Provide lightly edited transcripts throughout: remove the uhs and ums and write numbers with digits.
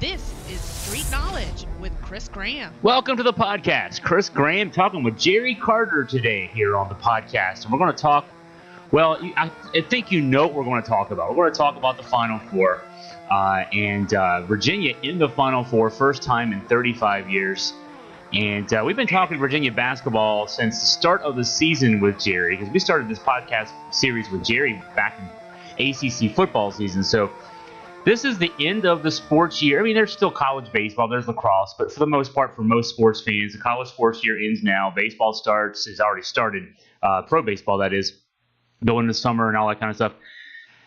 This is Street Knowledge with Chris Graham. Welcome to the podcast. Chris Graham talking with Jerry Carter today here on the podcast. And we're going to talk, well, I think you know what we're going to talk about. We're going to talk about the Final Four and Virginia in the Final Four, first time in 35 years. And we've been talking Virginia basketball since the start of the season with Jerry, because we started this podcast series with Jerry back in ACC football season. So this is the end of the sports year. I mean, there's still college baseball, there's lacrosse, but for the most part, for most sports fans, the college sports year ends now. Baseball has already started, pro baseball, that is, going into summer and all that kind of stuff.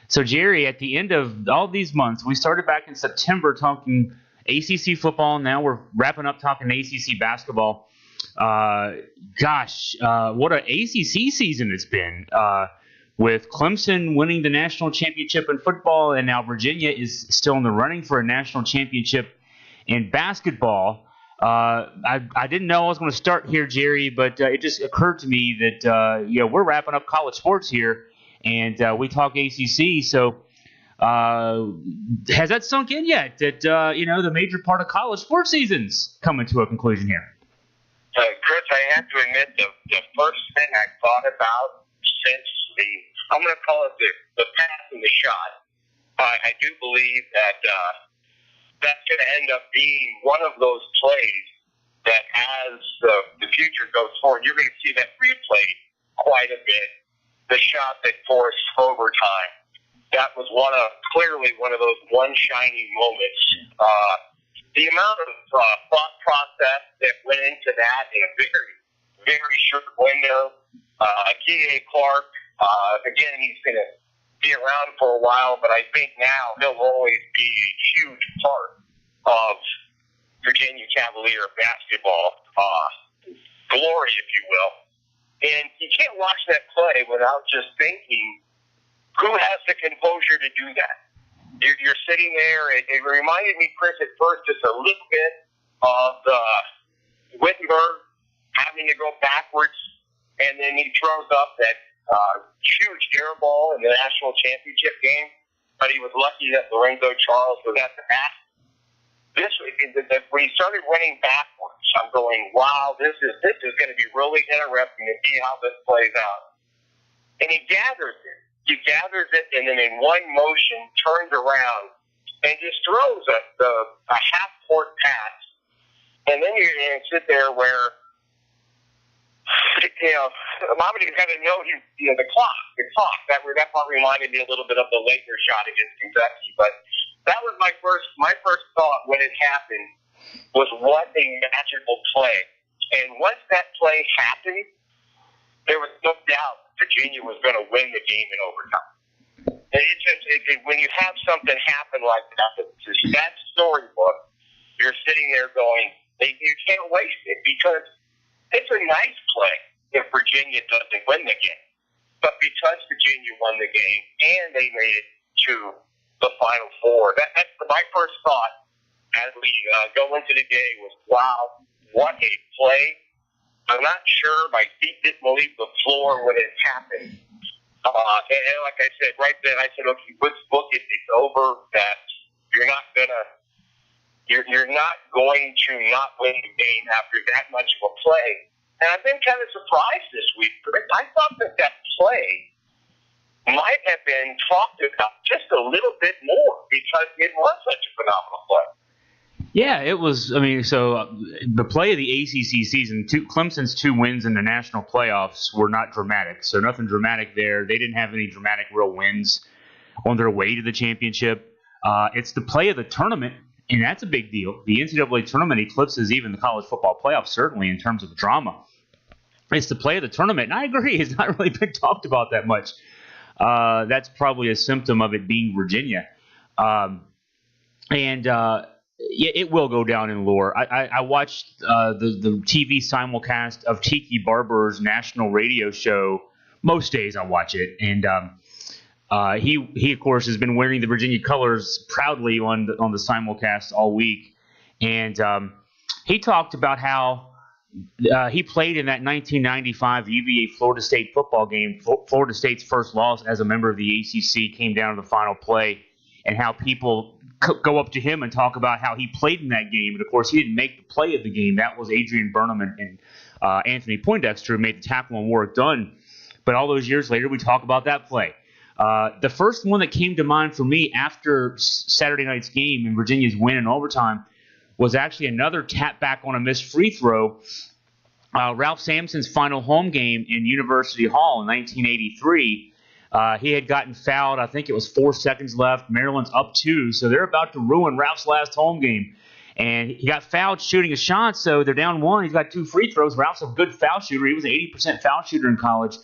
So, Jerry, at the end of all these months, we started back in September talking ACC football. Now we're wrapping up talking ACC basketball. What an ACC season it's been. With Clemson winning the national championship in football, and now Virginia is still in the running for a national championship in basketball. I didn't know I was going to start here, Jerry, but it just occurred to me that we're wrapping up college sports here, and we talk ACC. So has that sunk in yet? That the major part of college sports season's coming to a conclusion here? Chris, I have to admit the first thing I thought about since I'm going to call it the pass and the shot. I do believe that that's going to end up being one of those plays that, as the future goes forward, you're going to see that replayed quite a bit. The shot that forced overtime. That was clearly one of those one shining moments. The amount of thought process that went into that in a very, very short window. T.A. Clark. Again, he's going to be around for a while, but I think now he'll always be a huge part of Virginia Cavalier basketball glory, if you will. And you can't watch that play without just thinking, who has the composure to do that? You're sitting there, and it reminded me, Chris, at first just a little bit of Wittenberg having to go backwards, and then he throws up that huge air ball in the national championship game, but he was lucky that Lorenzo Charles was at the bat. When he started running backwards, I'm going, wow, this is going to be really interesting to see how this plays out. And he gathers it. And then in one motion turns around and just throws a half-court pass. And then you're going to sit there where, Mamadi's got to know the clock. That part reminded me a little bit of the Lakers shot against Kentucky. But that was my first thought when it happened, was what a magical play. And once that play happened, there was no doubt Virginia was going to win the game in overtime. And when you have something happen like that storybook, you're sitting there going, you can't waste it, because it's a nice play if Virginia doesn't win the game. But because Virginia won the game and they made it to the Final Four, that's my first thought as we go into the day was, wow, what a play. I'm not sure my feet didn't leave the floor when it happened. And like I said, right then, I said, okay, let's book it. It's over. That you're not going to not win the game after that much of a play. And I've been kind of surprised this week. I thought that play might have been talked about just a little bit more because it was such a phenomenal play. Yeah, it was. I mean, so the play of the ACC season, Clemson's 2 wins in the national playoffs were not dramatic. So nothing dramatic there. They didn't have any dramatic real wins on their way to the championship. It's the play of the tournament, and that's a big deal. The NCAA tournament eclipses even the college football playoffs, certainly in terms of drama. It's the play of the tournament, and I agree. It's not really been talked about that much. That's probably a symptom of it being Virginia. Yeah, it will go down in lore. I watched the TV simulcast of Tiki Barber's national radio show. Most days I watch it, and he of course has been wearing the Virginia colors proudly on the simulcast all week. And he talked about how he played in that 1995 UVA Florida State football game. Florida State's first loss as a member of the ACC came down to the final play, and how people go up to him and talk about how he played in that game. And, of course, he didn't make the play of the game. That was Adrian Burnham and Anthony Poindexter who made the tackle and Warwick Dunn. But all those years later, we talk about that play. The first one that came to mind for me after Saturday night's game and Virginia's win in overtime was actually another tap back on a missed free throw. Ralph Sampson's final home game in University Hall in 1983. He had gotten fouled. I think it was 4 seconds left. Maryland's up 2, so they're about to ruin Ralph's last home game. And he got fouled shooting a shot, so they're down 1. He's got 2 free throws. Ralph's a good foul shooter. He was an 80% foul shooter in college.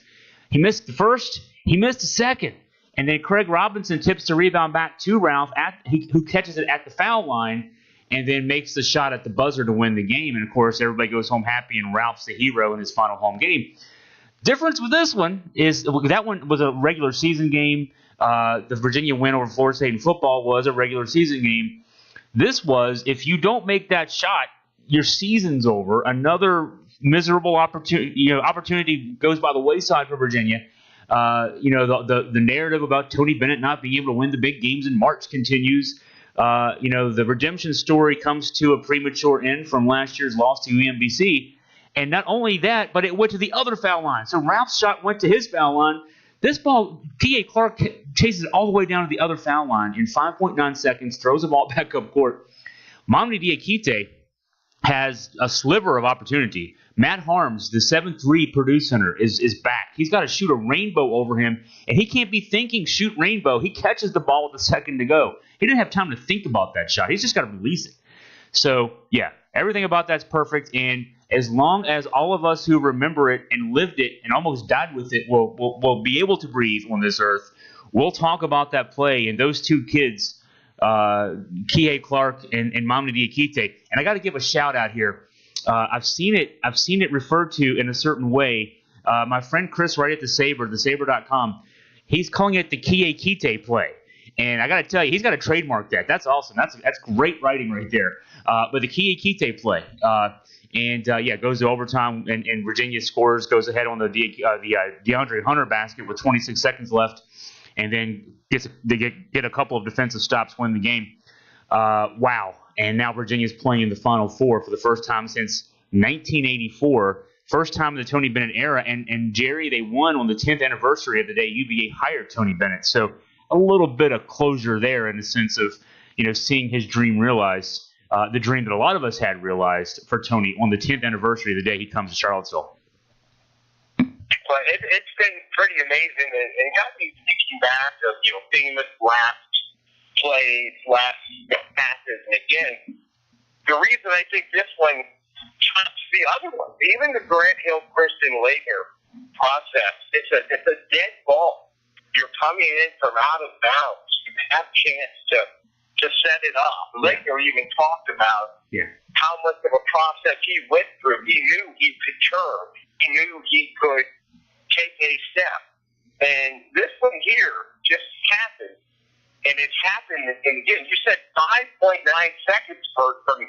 He missed the first. He missed the second. And then Craig Robinson tips the rebound back to Ralph, who catches it at the foul line and then makes the shot at the buzzer to win the game. And, of course, everybody goes home happy, and Ralph's the hero in his final home game. Difference with this one is that one was a regular season game. The Virginia win over Florida State in football was a regular season game. This was, if you don't make that shot, your season's over. Another miserable opportunity goes by the wayside for Virginia. The narrative about Tony Bennett not being able to win the big games in March continues. The redemption story comes to a premature end from last year's loss to UMBC. And not only that, but it went to the other foul line. So Ralph's shot went to his foul line. This ball, T.A. Clark chases it all the way down to the other foul line in 5.9 seconds, throws the ball back up court. Mamadi Diakite has a sliver of opportunity. Matt Harms, the 7'3" Purdue center, is back. He's got to shoot a rainbow over him, and he can't be thinking shoot rainbow. He catches the ball with a second to go. He didn't have time to think about that shot. He's just got to release it. So, yeah, everything about that's perfect, and as long as all of us who remember it and lived it and almost died with it will be able to breathe on this earth, we'll talk about that play and those two kids, T.A. Clark and Mamadi Diakite. And I got to give a shout out here. I've seen it referred to in a certain way. My friend Chris right at the Saber, thesaber.com, he's calling it the Kiekite play. And I got to tell you, he's got to trademark that. That's awesome. That's great writing right there. But the Kiekite play. Goes to overtime, and Virginia scores, goes ahead on the DeAndre Hunter basket with 26 seconds left, and then get a couple of defensive stops, win the game. Wow. And now Virginia's playing in the Final Four for the first time since 1984, first time in the Tony Bennett era. And Jerry, they won on the 10th anniversary of the day UVA hired Tony Bennett. So a little bit of closure there in the sense of, seeing his dream realized. The dream that a lot of us had realized for Tony on the 10th anniversary of the day he comes to Charlottesville. Well, it's been pretty amazing, and got me thinking back of famous last plays, last passes. And again, the reason I think this one tops the other one, even the Grant Hill Kristen Lager process, it's a dead ball. You're coming in from out of bounds. You have a chance to set it up. Laker even talked about how much of a process he went through. He knew he could turn. He knew he could take a step. And this one here just happened. And it happened, and again, you said 5.9 seconds from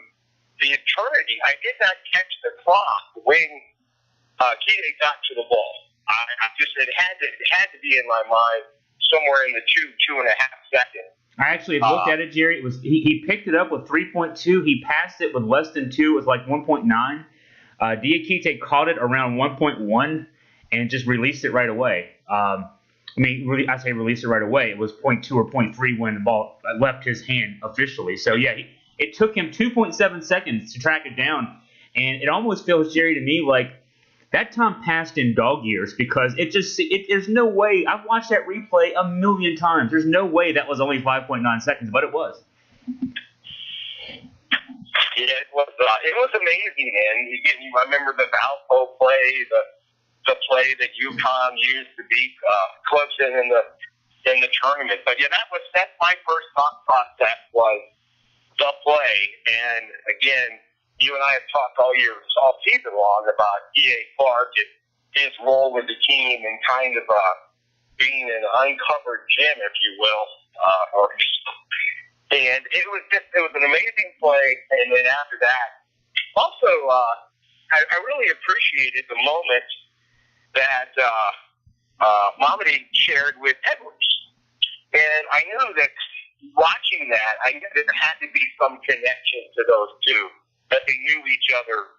the eternity. I did not catch the clock when Kide got to the ball. It had to be in my mind somewhere in the 2.5 seconds. I actually looked at it, Jerry. It was he picked it up with 3.2. He passed it with less than 2. It was like 1.9. Diakite caught it around 1.1 and just released it right away. I say released it right away. It was 0.2 or 0.3 when the ball left his hand officially. So, yeah, it took him 2.7 seconds to track it down. And it almost feels, Jerry, to me like that time passed in dog years because there's no way. I've watched that replay a million times. There's no way that was only 5.9 seconds, but it was. Yeah, it was amazing, man. Again, I remember the Valpo play, the play that UConn used to beat Clemson in the tournament. But yeah, that's my first thought process was the play. And again, you and I have talked all season long about T.A. Clark and his role with the team and kind of being an uncovered gem, if you will. And it was an amazing play. And then after that, also, I really appreciated the moment that Mamadi shared with Edwards. And I knew that watching that, I knew there had to be some connection to those two, that they knew each other,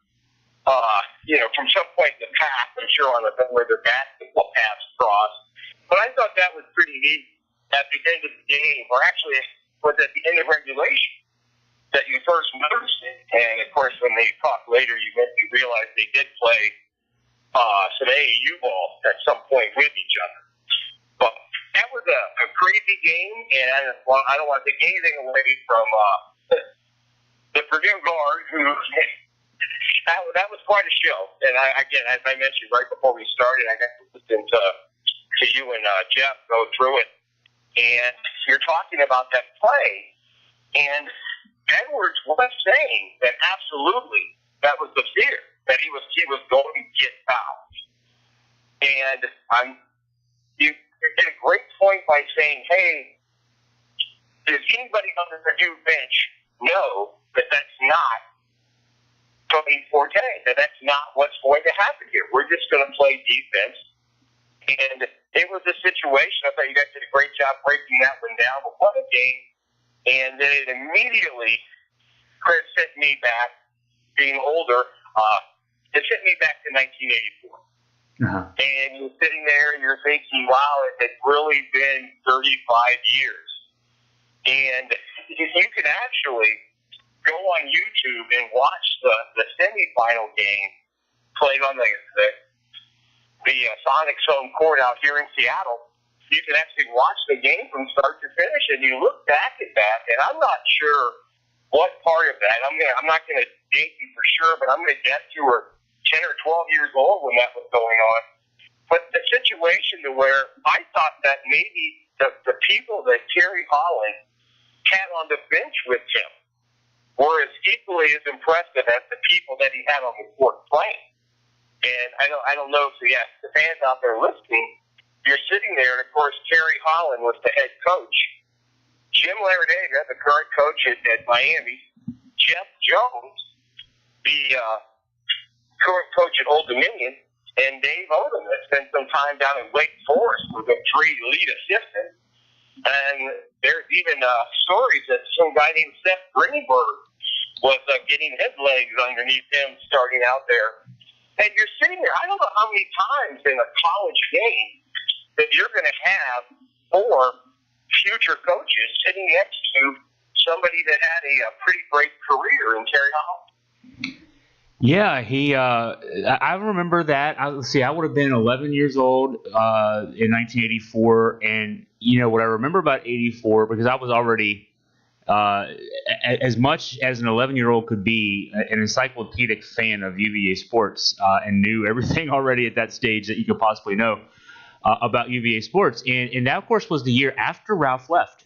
from some point in the past, I'm sure on where their basketball paths crossed. But I thought that was pretty neat at the end of the game, or actually was at the end of regulation, that you first noticed it. And, of course, when they talked later, you realized they did play some AAU ball at some point with each other. But that was a crazy game, and I don't want to take anything away from the Purdue guard, who that was quite a show. And again, as I mentioned right before we started, I got to listen to you and Jeff go through it, and you're talking about that play, and Edwards was saying that absolutely that was the fear, that he was going to get fouled. And you did a great point by saying, hey, does anybody on the Purdue bench know that that's not Tony Forte, that that's not what's going to happen here? We're just going to play defense. And it was a situation, I thought you guys did a great job breaking that one down before the game. And then it immediately, Chris, sent me back, being older, it sent me back to 1984. Uh-huh. And you're sitting there and you're thinking, wow, it had really been 35 years. And you can actually go on YouTube and watch the semifinal game played on the Sonics home court out here in Seattle. You can actually watch the game from start to finish, and you look back at that, and I'm not sure what part of that. I'm not going to date you for sure, but I'm going to guess you were 10 or 12 years old when that was going on. But the situation to where I thought that maybe the people that Terry Holland had on the bench with him were as equally as impressive as the people that he had on the court playing. And I don't know if the fans out there listening, you're sitting there, and of course Terry Holland was the head coach. Jim Laradega, the current coach at Miami, Jeff Jones, the current coach at Old Dominion, and Dave Odom that spent some time down in Wake Forest with the 3 lead assistants. And there's even stories that some guy named Seth Greenberg was getting his legs underneath him starting out there. And you're sitting there, I don't know how many times in a college game that you're going to have 4 future coaches sitting next to somebody that had a pretty great career in Terry Holland. Yeah, I remember that. I would have been 11 years old in 1984, and what I remember about '84, because I was already as much as an 11-year-old could be, an encyclopedic fan of UVA sports, and knew everything already at that stage that you could possibly know about UVA sports. And that, of course, was the year after Ralph left,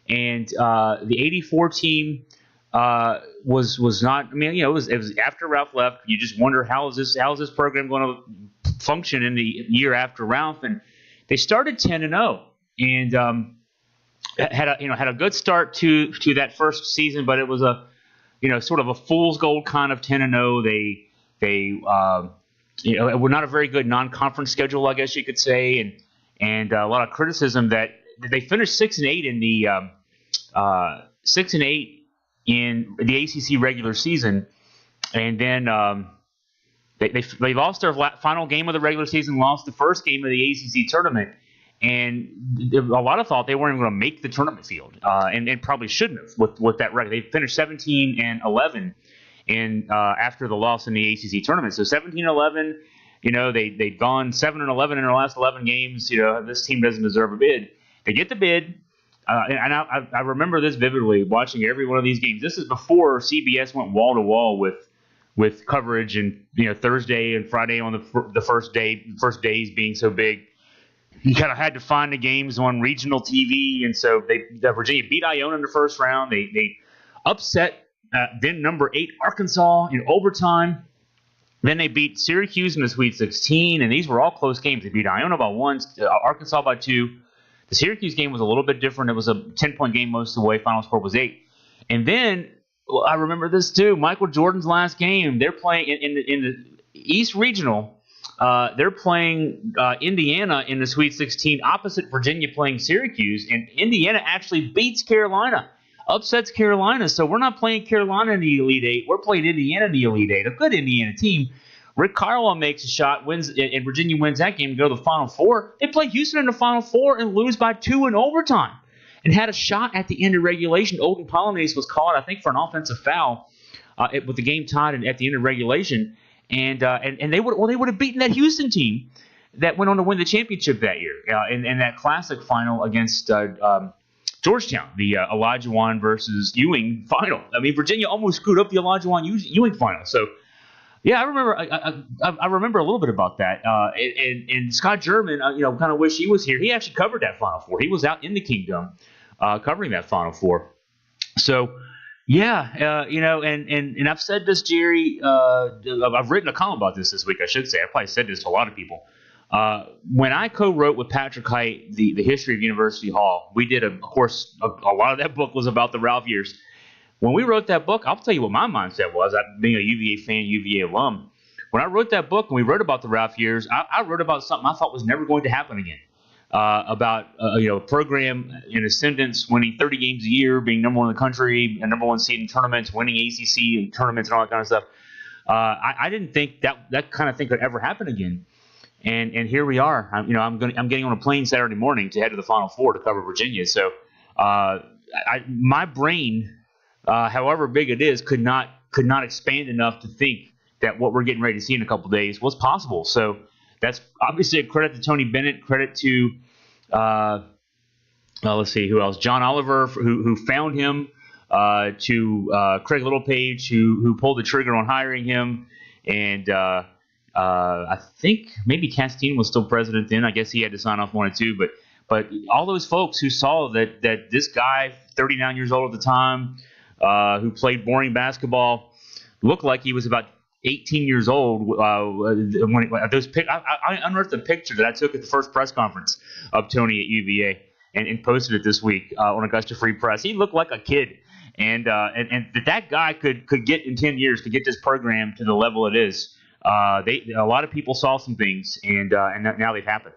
and the '84 team was not. I mean, it was after Ralph left. You just wonder how is this program going to function in the year after Ralph? And they started 10-0, and had a good start to that first season, but it was a sort of a fool's gold kind of 10-0. They were not a very good non-conference schedule, I guess you could say, and a lot of criticism that they finished 6-8 in the 6-8 in the ACC regular season, and then they lost their final game of the regular season, lost the first game of the ACC tournament, and a lot of thought they weren't even going to make the tournament field, and probably shouldn't have with that record. They finished 17-11 after the loss in the ACC tournament. So 17-11, they'd gone 7-11 in their last 11 games. This team doesn't deserve a bid. They get the bid. And I remember this vividly, watching every one of these games. This is before CBS went wall to wall with coverage, and Thursday and Friday on the first days being so big, you kind of had to find the games on regional TV. And so Virginia beat Iona in the first round. They upset then number 8 Arkansas in overtime. Then they beat Syracuse in the Sweet 16, and these were all close games. They beat Iona by 1, Arkansas by 2. The Syracuse game was a little bit different. It was a 10-point game most of the way. Final score was 8. And then, I remember this too, Michael Jordan's last game. They're playing in the East Regional. they're playing Indiana in the Sweet 16 opposite Virginia playing Syracuse, and Indiana actually beats Carolina, upsets Carolina. So we're not playing Carolina in the Elite Eight. We're playing Indiana in the Elite Eight, a good Indiana team. Rick Carlisle makes a shot, wins, and Virginia wins that game to go to the Final Four. They play Houston in the Final Four and lose by 2 in overtime, and had a shot at the end of regulation. Olden Polynice was called, I think, for an offensive foul with the game tied at the end of regulation. And they would have beaten that Houston team that went on to win the championship that year in that classic final against Georgetown, the Olajuwon versus Ewing final. I mean, Virginia almost screwed up the Olajuwon Ewing final. So, yeah, I remember. I remember a little bit about that. And Scott German, kind of wish he was here. He actually covered that Final Four. He was out in the Kingdom covering that Final Four. So. Yeah, and I've said this, Jerry. I've written a column about this week, I should say. I probably said this to a lot of people. When I co-wrote with Patrick Height the history of University Hall, we did, of course, a lot of that book was about the Ralph years. When we wrote that book, I'll tell you what my mindset was, being a UVA fan, UVA alum. When I wrote that book and we wrote about the Ralph years, I wrote about something I thought was never going to happen again. About a program in ascendance, winning 30 games a year, being number one in the country, and number one seed in tournaments, winning ACC and tournaments and all that kind of stuff. I didn't think that kind of thing could ever happen again, and here we are. I'm getting on a plane Saturday morning to head to the Final Four to cover Virginia. So my brain, however big it is, could not expand enough to think that what we're getting ready to see in a couple days was possible. So. That's obviously a credit to Tony Bennett, credit to, let's see, who else? John Oliver, who found him, to Craig Littlepage, who pulled the trigger on hiring him. And I think maybe Castine was still president then. I guess he had to sign off on it too. But all those folks who saw that this guy, 39 years old at the time, who played boring basketball, looked like he was about 18 years old. I unearthed a picture that I took at the first press conference of Tony at UVA and posted it this week on Augusta Free Press. He looked like a kid, and that guy could get in 10 years to get this program to the level it is. A lot of people saw some things, and now they've happened.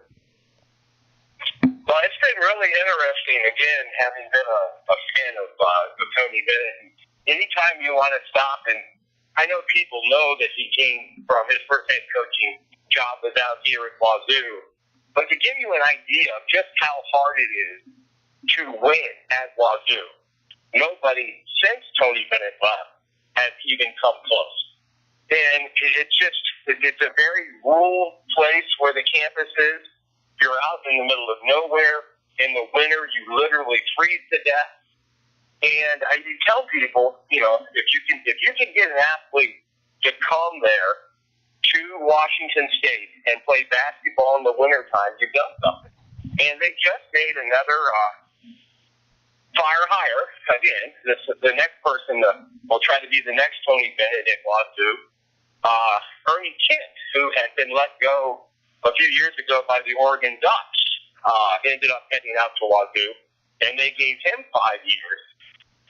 Well, it's been really interesting, again, having been a fan of Tony Bennett. Anytime you want to stop, and I know people know that he came from his first head coaching job was out here at Wazoo, but to give you an idea of just how hard it is to win at Wazoo, nobody since Tony Bennett left has even come close. And it's a very rural place where the campus is. You're out in the middle of nowhere. In the winter, you literally freeze to death. And I tell people, if you can get an athlete to come there to Washington State and play basketball in the wintertime, you've done something. And they just made another fire hire. Again, the next person will try to be the next Tony Bennett at Wazoo. Ernie Kent, who had been let go a few years ago by the Oregon Ducks, ended up heading out to Wazoo, and they gave him 5 years.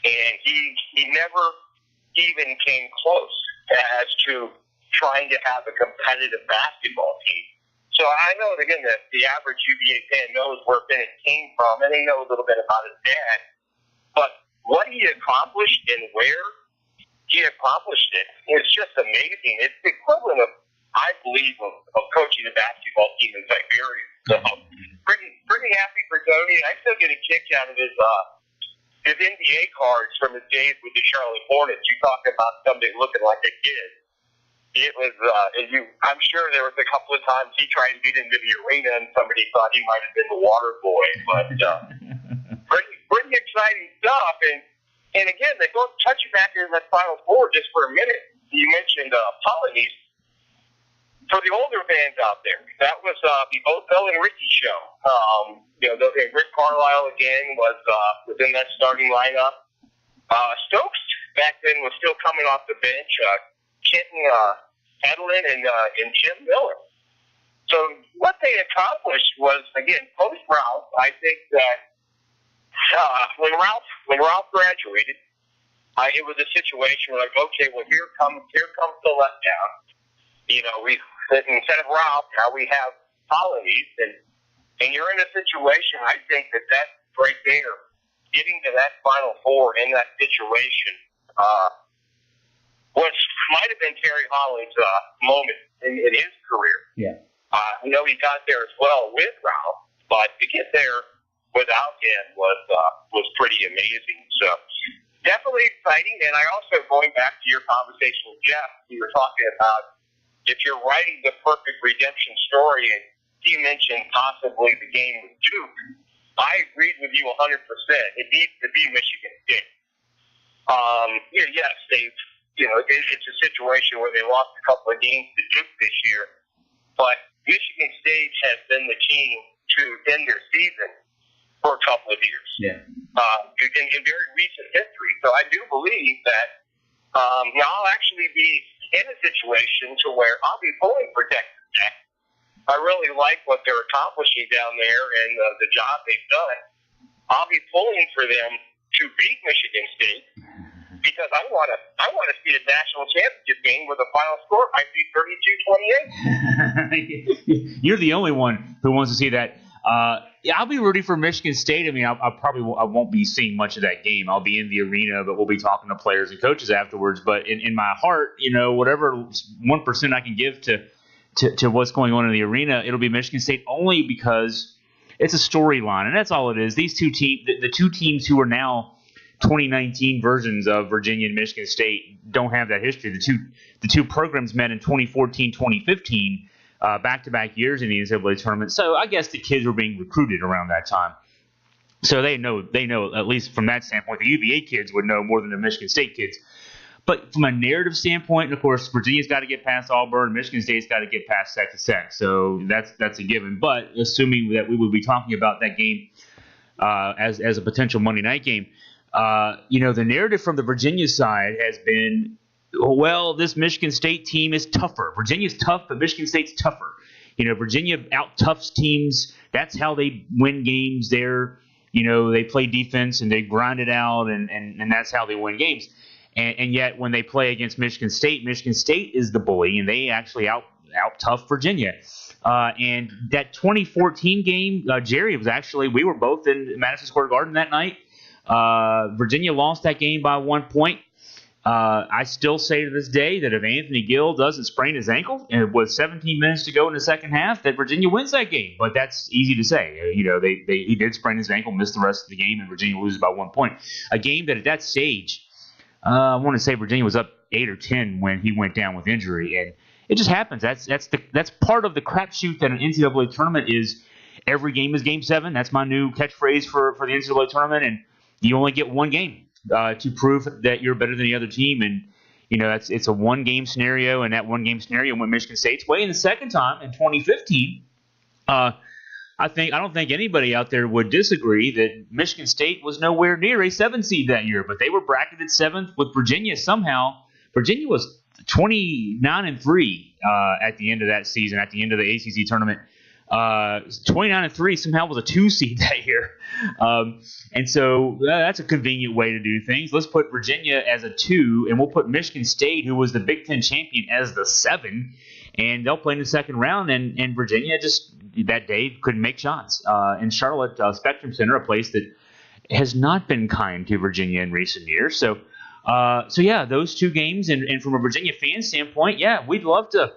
And he never even came close as to trying to have a competitive basketball team. So I know, again, that the average UVA fan knows where Bennett came from, and they know a little bit about his dad. But what he accomplished and where he accomplished it, it's just amazing. It's the equivalent of, I believe, of coaching a basketball team in Siberia. So pretty happy for Tony. I still get a kick out of his NBA cards from his days with the Charlotte Hornets. You talk about somebody looking like a kid. It was, I'm sure there was a couple of times he tried to get into the arena and somebody thought he might have been the water boy. But pretty exciting stuff. And again, they go touch you back in that Final Four just for a minute. You mentioned Polynice. For the older fans out there, that was the Othell and Ricky show. Rick Carlisle again was within that starting lineup. Stokes back then was still coming off the bench. Kenton Edelin and Jim Miller. So what they accomplished was, again, post Ralph. I think that when Ralph graduated, it was a situation where, like, okay, well, here comes the letdown. that instead of Ralph, now we have Polynese, and you're in a situation, I think that right there, getting to that Final Four in that situation, which might have been Terry Holling's moment in his career. Yeah. I know he got there as well with Ralph, but to get there without him was pretty amazing. So definitely exciting. And I also, going back to your conversation with Jeff, you were talking about if you're writing the perfect redemption story, and you mentioned possibly the game with Duke, I agreed with you 100%. It needs to be Michigan State. Yes, it's a situation where they lost a couple of games to Duke this year, but Michigan State has been the team to end their season for a couple of years. Yeah. In very recent history. So I do believe that now I'll actually be in a situation to where I'll be fully protected. I really like what they're accomplishing down there and the job they've done. I'll be pulling for them to beat Michigan State because I want to see a national championship game with a final score might be 32-28. You're the only one who wants to see that. Yeah, I'll be rooting for Michigan State. I mean, I won't be seeing much of that game. I'll be in the arena, but we'll be talking to players and coaches afterwards. But in my heart, whatever 1% I can give to what's going on in the arena, it'll be Michigan State only because it's a storyline, and that's all it is. These two teams, the two teams who are now 2019 versions of Virginia and Michigan State, don't have that history. The two programs met in 2014, 2015. Back-to-back years in the NCAA tournament. So I guess the kids were being recruited around that time. So they know, at least from that standpoint, the UVA kids would know more than the Michigan State kids. But from a narrative standpoint, and of course, Virginia's got to get past Auburn, Michigan State's got to get past Texas Tech. So that's a given. But assuming that we would be talking about that game as a potential Monday night game, the narrative from the Virginia side has been, well, this Michigan State team is tougher. Virginia's tough, but Michigan State's tougher. Virginia out-toughs teams. That's how they win games. They play defense and they grind it out, and that's how they win games. And yet when they play against Michigan State is the bully, and they actually out-tough Virginia. And that 2014 game, Jerry, we were both in Madison Square Garden that night. Virginia lost that game by 1 point. I still say to this day that if Anthony Gill doesn't sprain his ankle and with 17 minutes to go in the second half, that Virginia wins that game. But that's easy to say. He did sprain his ankle, missed the rest of the game, and Virginia loses by 1 point. A game that at that stage, I want to say Virginia was up 8 or 10 when he went down with injury, and it just happens. That's part of the crapshoot that an NCAA tournament is. Every game is Game 7. That's my new catchphrase for the NCAA tournament, and you only get one game to prove that you're better than the other team. And, it's a one-game scenario, and that one-game scenario went Michigan State's way. And the second time, in 2015, I don't think anybody out there would disagree that Michigan State was nowhere near a 7 seed that year, but they were bracketed 7th with Virginia somehow. Virginia was 29-3 at the end of that season, at the end of the ACC tournament. 29-3 somehow was a 2 seed that year. And so that's a convenient way to do things. Let's put Virginia as a 2, and we'll put Michigan State, who was the Big Ten champion, as the 7, and they'll play in the second round. And Virginia just that day couldn't make shots. In Charlotte Spectrum Center, a place that has not been kind to Virginia in recent years. So yeah, those 2 games, and from a Virginia fan standpoint, yeah, we'd love to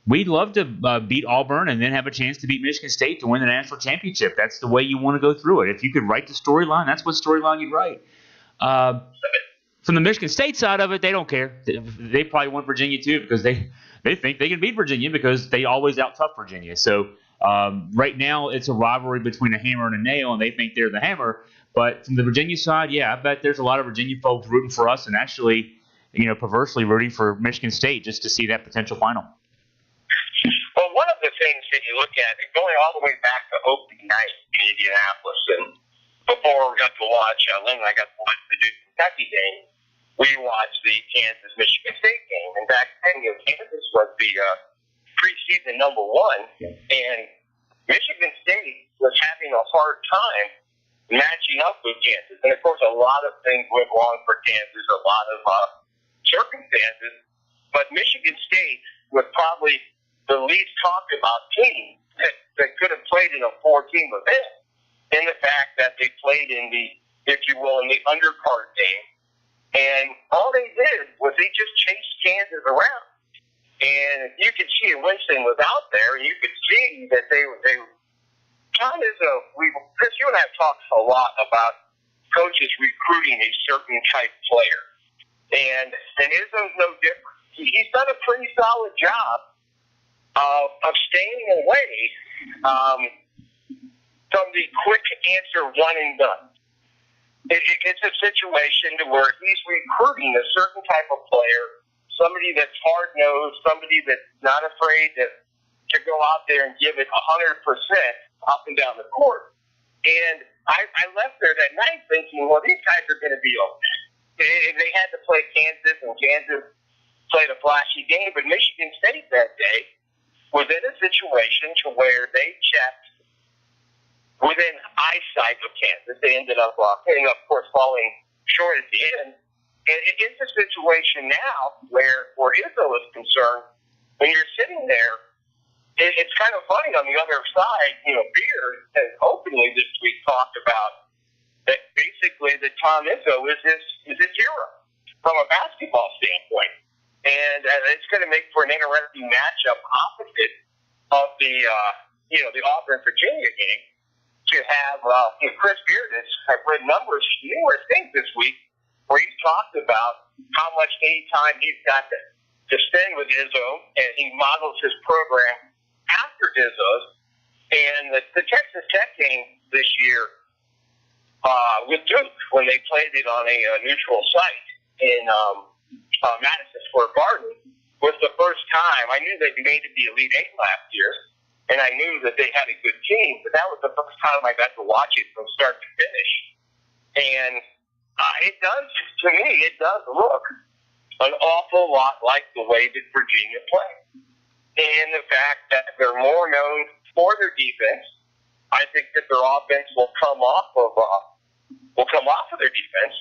beat Auburn and then have a chance to beat Michigan State to win the national championship. That's the way you want to go through it. If you could write the storyline, that's what storyline you'd write. From the Michigan State side of it, they don't care. They probably want Virginia too because they think they can beat Virginia because they always out-tough Virginia. So right now it's a rivalry between a hammer and a nail, and they think they're the hammer. But from the Virginia side, yeah, I bet there's a lot of Virginia folks rooting for us and actually, perversely rooting for Michigan State just to see that potential final. Well, one of the things that you look at, going all the way back to opening night in Indianapolis, and before we got to watch, Lynn and I got to watch the Duke Kentucky game, we watched the Kansas-Michigan State game. And back then, Kansas was the preseason number 1, and Michigan State was having a hard time matching up with Kansas. And, of course, a lot of things went wrong for Kansas, a lot of circumstances. But Michigan State was probably the least talked about team that could have played in a 4-team event, in the fact that they played in the, if you will, in the undercard game. And all they did was they just chased Kansas around. And you could see Winston was out there, and you could see that they Tom Izzo, Chris, you and I have talked a lot about coaches recruiting a certain type player. And Izzo's no different. He's done a pretty solid job of staying away from the quick answer one and done. It's a situation to where he's recruiting a certain type of player, somebody that's hard-nosed, somebody that's not afraid to go out there and give it 100% up and down the court. And I left there that night thinking, well, these guys are going to be okay. They had to play Kansas, and Kansas played a flashy game, but Michigan State that day was in a situation to where they checked within eyesight of Kansas. They ended up of course, falling short at the end. And it's a situation now where Izzo is concerned, when you're sitting there, it's kind of funny on the other side. Beard has openly this week talked about that basically that Tom Izzo is his hero from a basketball standpoint. And it's going to make for an interesting matchup opposite of the Auburn-Virginia game to have Chris Beard has read numerous things this week where he's talked about how much time he's got to spend with Izzo, and he models his program after Izzo's. And the Texas Tech game this year with Duke, when they played it on a neutral site in Madison Square Garden, was the first time. I knew they made it the Elite Eight last year, and I knew that they had a good team, but that was the first time I got to watch it from start to finish. And to me, it does look an awful lot like the way that Virginia played. And the fact that they're more known for their defense, I think that their offense will come off of their defense.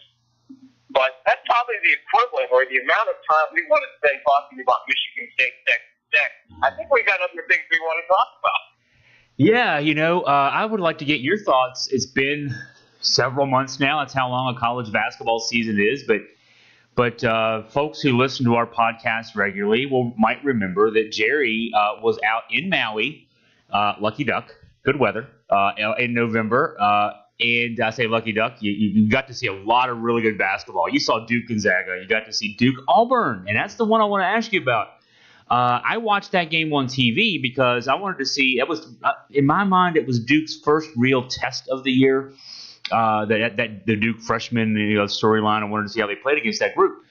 But that's probably the equivalent or the amount of time we would have spent talking about Michigan State Tech. I think we got other things we want to talk about. Yeah, I would like to get your thoughts. It's been several months now. That's how long a college basketball season is. But folks who listen to our podcast regularly might remember that Jerry was out in Maui, Lucky Duck, good weather, in November. And I say Lucky Duck, you got to see a lot of really good basketball. You saw Duke Gonzaga. You got to see Duke-Auburn. And that's the one I want to ask you about. I watched that game on TV because I wanted to see. It was in my mind, it was Duke's first real test of the year. The Duke freshman storyline. I wanted to see how they played against that group.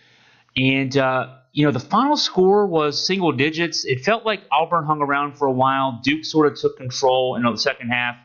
And the final score was single digits. It felt like Auburn hung around for a while. Duke sort of took control in the second half.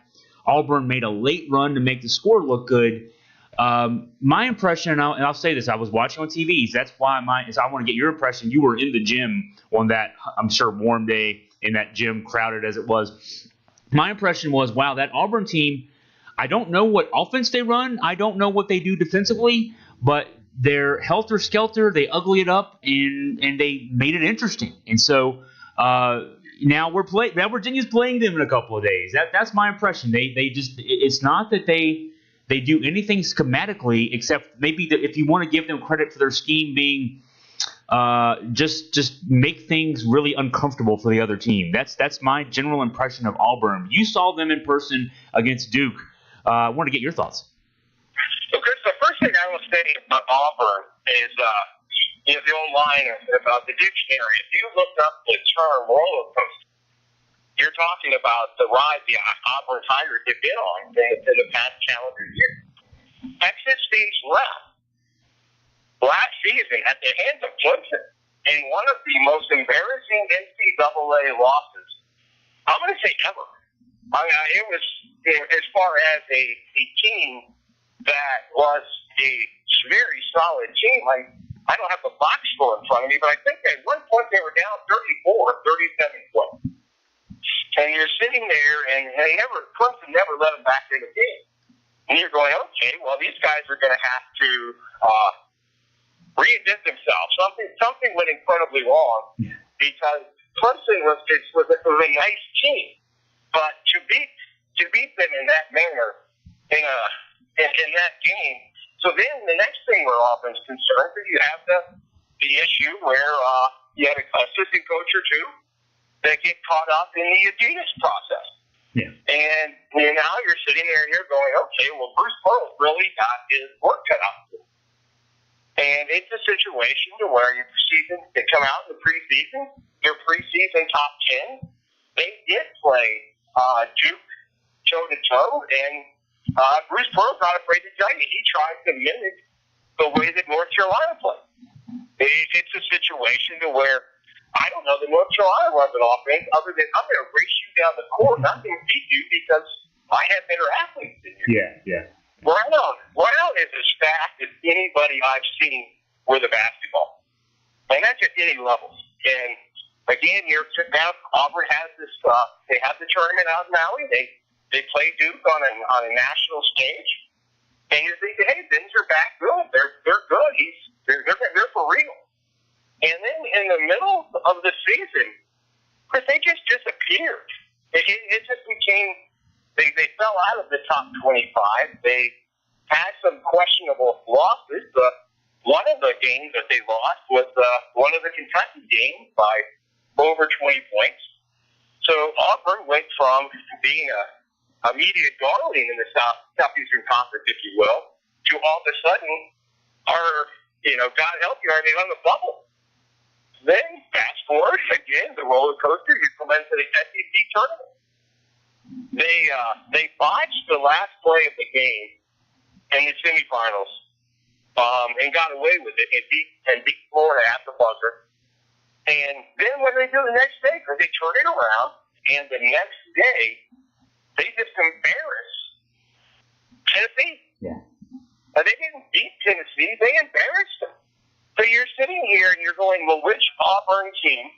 Auburn made a late run to make the score look good. My impression, and I'll say this, I was watching on TV. So that's why I want to get your impression. You were in the gym on that, I'm sure, warm day in that gym, crowded as it was. My impression was, wow, that Auburn team, I don't know what offense they run. I don't know what they do defensively, but they're helter-skelter. They ugly it up, and they made it interesting. And so now Virginia's playing them in a couple of days. That's my impression. They just, it's not that they do anything schematically, except maybe if you want to give them credit for their scheme being just make things really uncomfortable for the other team. That's my general impression of Auburn. You saw them in person against Duke. I want to get your thoughts. So, Chris, the first thing I will say about Auburn is the old line about the dictionary. If you look up the term roller coaster, you're talking about the ride the Auburn Tigers have been on in the past calendar year. Texas State left last season at the hands of Clemson in one of the most embarrassing NCAA losses, I'm going to say ever. It was, as far as a team that was a very solid team. I don't have the box score in front of me, but I think at one point they were down 34, 37 points. And you're sitting there, and Clemson never let them back in the game. And you're going, okay, well, these guys are going to have to reinvent themselves. Something went incredibly wrong because Clemson was a nice team, but to beat them in that manner in that game. So then the next thing where Auburn's concerned is you have the issue where you had an assistant coach or two that get caught up in the Adidas process. Yeah. And now you're sitting there and you're going, okay, well, Bruce Pearl really got his work cut out for him. And it's a situation to where your season, they come out in the preseason, your preseason top 10, they did play Duke toe-to-toe, and Bruce Pearl's not afraid to tell you he tried to mimic the way that North Carolina played. It's a situation to where, I don't know, the North Carolina runs an offense other than I'm going to race you down the court, not going to beat you because I have better athletes than you. Yeah. Brown is as fast as anybody I've seen with a basketball. And that's at any level. And again, now Auburn has this, they have the tournament out in Maui. They play Duke on a national stage. And you're thinking, hey, things are back good. They're good. They're for real. And then in the middle of the season, Chris, they just disappeared. It just became, they fell out of the top 25. They had some questionable losses. One of the games that they lost was one of the Kentucky games by over 20 points. So Auburn went from being a media darling in the Southeastern Conference, if you will, to all of a sudden God help you, are they on the bubble? Then, fast forward, again, the roller coaster, you come into the SEC tournament. They botched the last play of the game in the semifinals and got away with it and beat Florida at the buzzer. And then what do they do the next day? Because they turn it around, and the next day, they just embarrass Tennessee. Yeah. And they didn't beat Tennessee. They embarrassed them. So you're sitting here and you're going, well, which Auburn team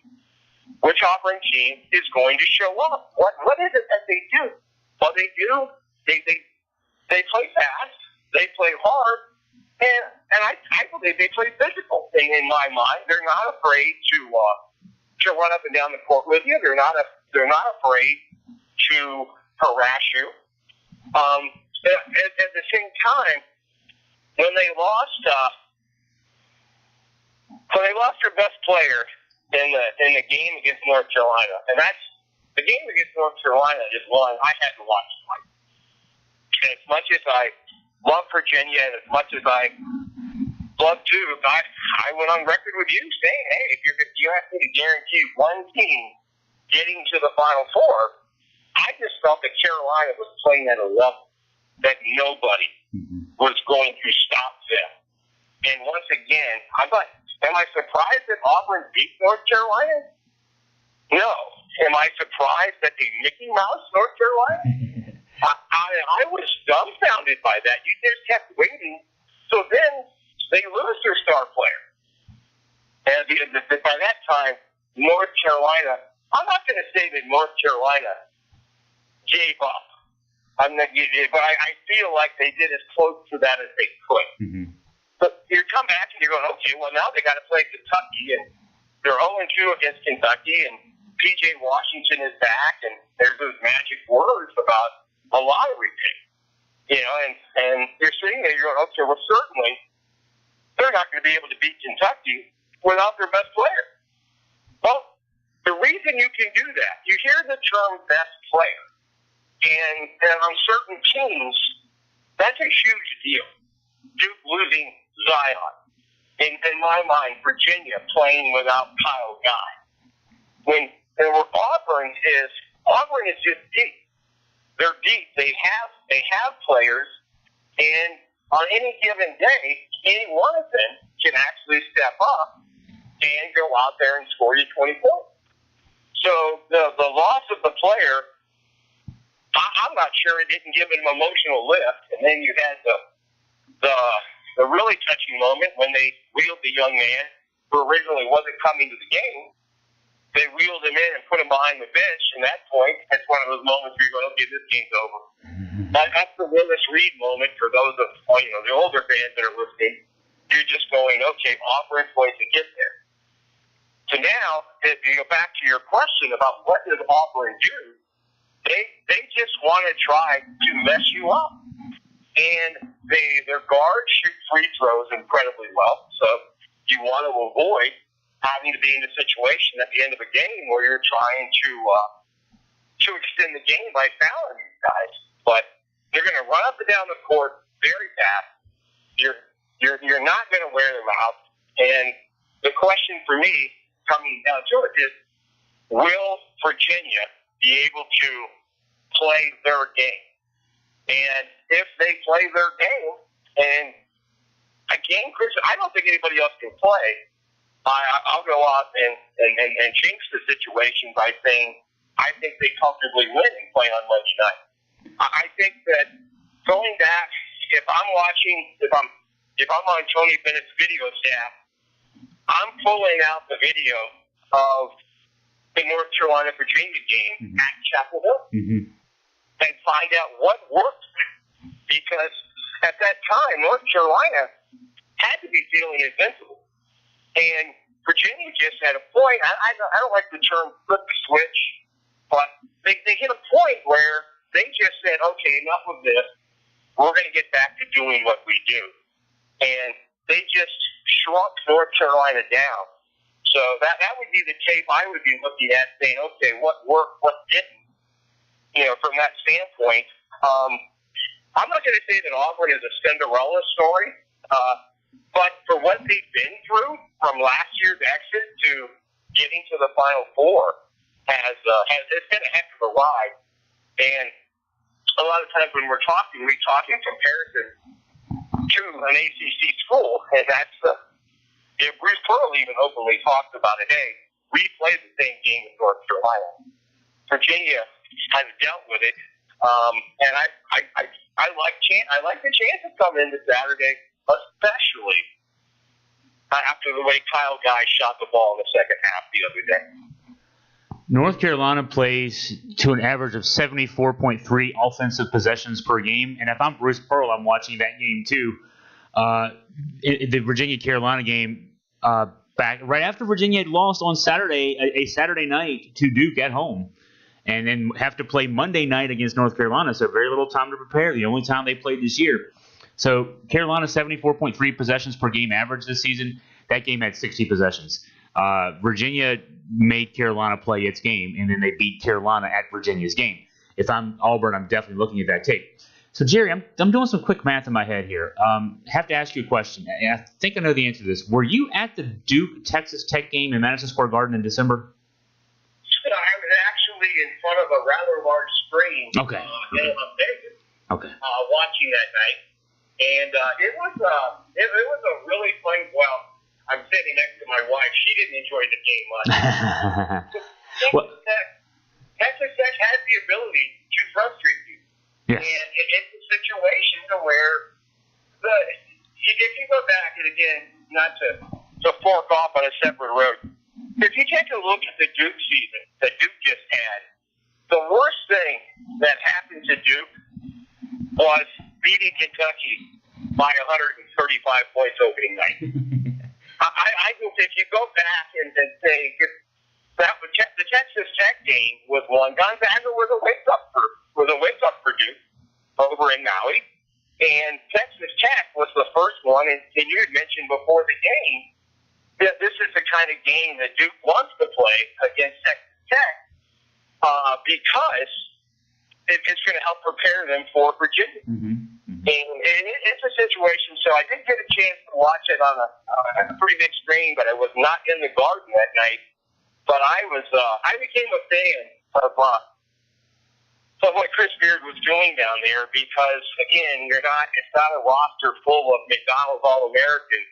is going to show up? What is it that they do? Well, they play fast, they play hard, and I believe they play physical. And in my mind, they're not afraid to run up and down the court with you. They're not afraid to harass you. At the same time, when they lost their best player in the game against North Carolina, and that's the game against North Carolina is one I had to watch twice. And as much as I love Virginia and as much as I love Duke, I went on record with you saying, hey, if you ask me to guarantee one team getting to the Final Four, I just felt that Carolina was playing at a level that nobody was going to stop them. And once again, am I surprised that Auburn beat North Carolina? No. Am I surprised that they Mickey Mouse North Carolina? I was dumbfounded by that. You just kept waiting. So then they lose their star player. And by that time, North Carolina, I'm not going to say that North Carolina gave up. But I feel like they did as close to that as they could. Mm-hmm. But you come back and you're going, okay, well, now they got to play Kentucky, and they're 0-2 against Kentucky, and P.J. Washington is back, and there's those magic words about a lottery pick. And you're sitting there, you're going, okay, well, certainly they're not going to be able to beat Kentucky without their best player. Well, the reason you can do that, you hear the term best player. And on certain teams, that's a huge deal. Duke losing Zion. In my mind, Virginia playing without Kyle Guy. Auburn is just deep. They're deep. They have players, and on any given day, any one of them can actually step up and go out there and score you 20 points. So the loss of the player, I'm not sure it didn't give it an emotional lift. And then you had the really touching moment when they wheeled the young man who originally wasn't coming to the game. They wheeled him in and put him behind the bench. And at that point, it's one of those moments where you're going, okay, this game's over. That's the Willis Reed moment for those of the older fans that are listening. You're just going, okay, Auburn's going to get there. So now now, if you go back to your question about what does Auburn do, they just want to try to mess you up. And their guards shoot free throws incredibly well. So you want to avoid having to be in a situation at the end of a game where you're trying to extend the game by fouling these guys. But they're going to run up and down the court very fast. You're not going to wear them out. And the question for me coming down to it is, will Virginia be able to play their game? And if they play their game, and again, Chris, I don't think anybody else can play. I'll go out and change the situation by saying I think they comfortably win and play on Monday night. I think that going back, if I'm on Tony Bennett's video staff, I'm pulling out the video of the North Carolina-Virginia game at Chapel Hill and find out what worked. Because at that time, North Carolina had to be feeling invincible. And Virginia just had a point. I don't like the term flip the switch, but they hit a point where they just said, okay, enough of this. We're going to get back to doing what we do. And they just shrunk North Carolina down. So that would be the tape I would be looking at, saying, okay, what worked, what didn't, from that standpoint. I'm not going to say that Auburn is a Cinderella story, but for what they've been through from last year's exit to getting to the Final Four it's been a heck of a ride. And a lot of times when we're talking, we talk in comparison to an ACC school, and that's Bruce Pearl even openly talked about it. Hey, we played the same game as North Carolina. Virginia has dealt with it, and I like the chances coming into Saturday, especially after the way Kyle Guy shot the ball in the second half the other day. North Carolina plays to an average of 74.3 offensive possessions per game, and if I'm Bruce Pearl, I'm watching that game too. The Virginia-Carolina game, back right after Virginia had lost on Saturday, a Saturday night to Duke at home, and then have to play Monday night against North Carolina, so very little time to prepare, the only time they played this year. So Carolina 74.3 possessions per game average this season. That game had 60 possessions. Virginia made Carolina play its game, and then they beat Carolina at Virginia's game. If I'm Auburn, I'm definitely looking at that tape. So, Jerry, I'm doing some quick math in my head here. Have to ask you a question, and I think I know the answer to this. Were you at the Duke-Texas Tech game in Madison Square Garden in December? I was actually in front of a rather large screen in Las Vegas watching that night. And it was a really fun, I'm sitting next to my wife. She didn't enjoy the game much. Texas Tech has the ability to frustrate you. Yes. And it's a situation to where if you go back, and again, not to fork off on a separate road, if you take a look at the Duke season that Duke just had, the worst thing that happened to Duke was beating Kentucky by 135 points opening night. I think if you go back and say the Texas Tech game was one, Gonzaga was a wake up for Duke over in Maui, and Texas Tech was the first one. And you had mentioned before the game that this is the kind of game that Duke wants to play against Texas Tech because it's going to help prepare them for Virginia. And it's a situation. So I did get a chance to watch it on a pretty big screen, but I was not in the Garden that night. But I became a fan of what Chris Beard was doing down there because, again, it's not a roster full of McDonald's All-Americans.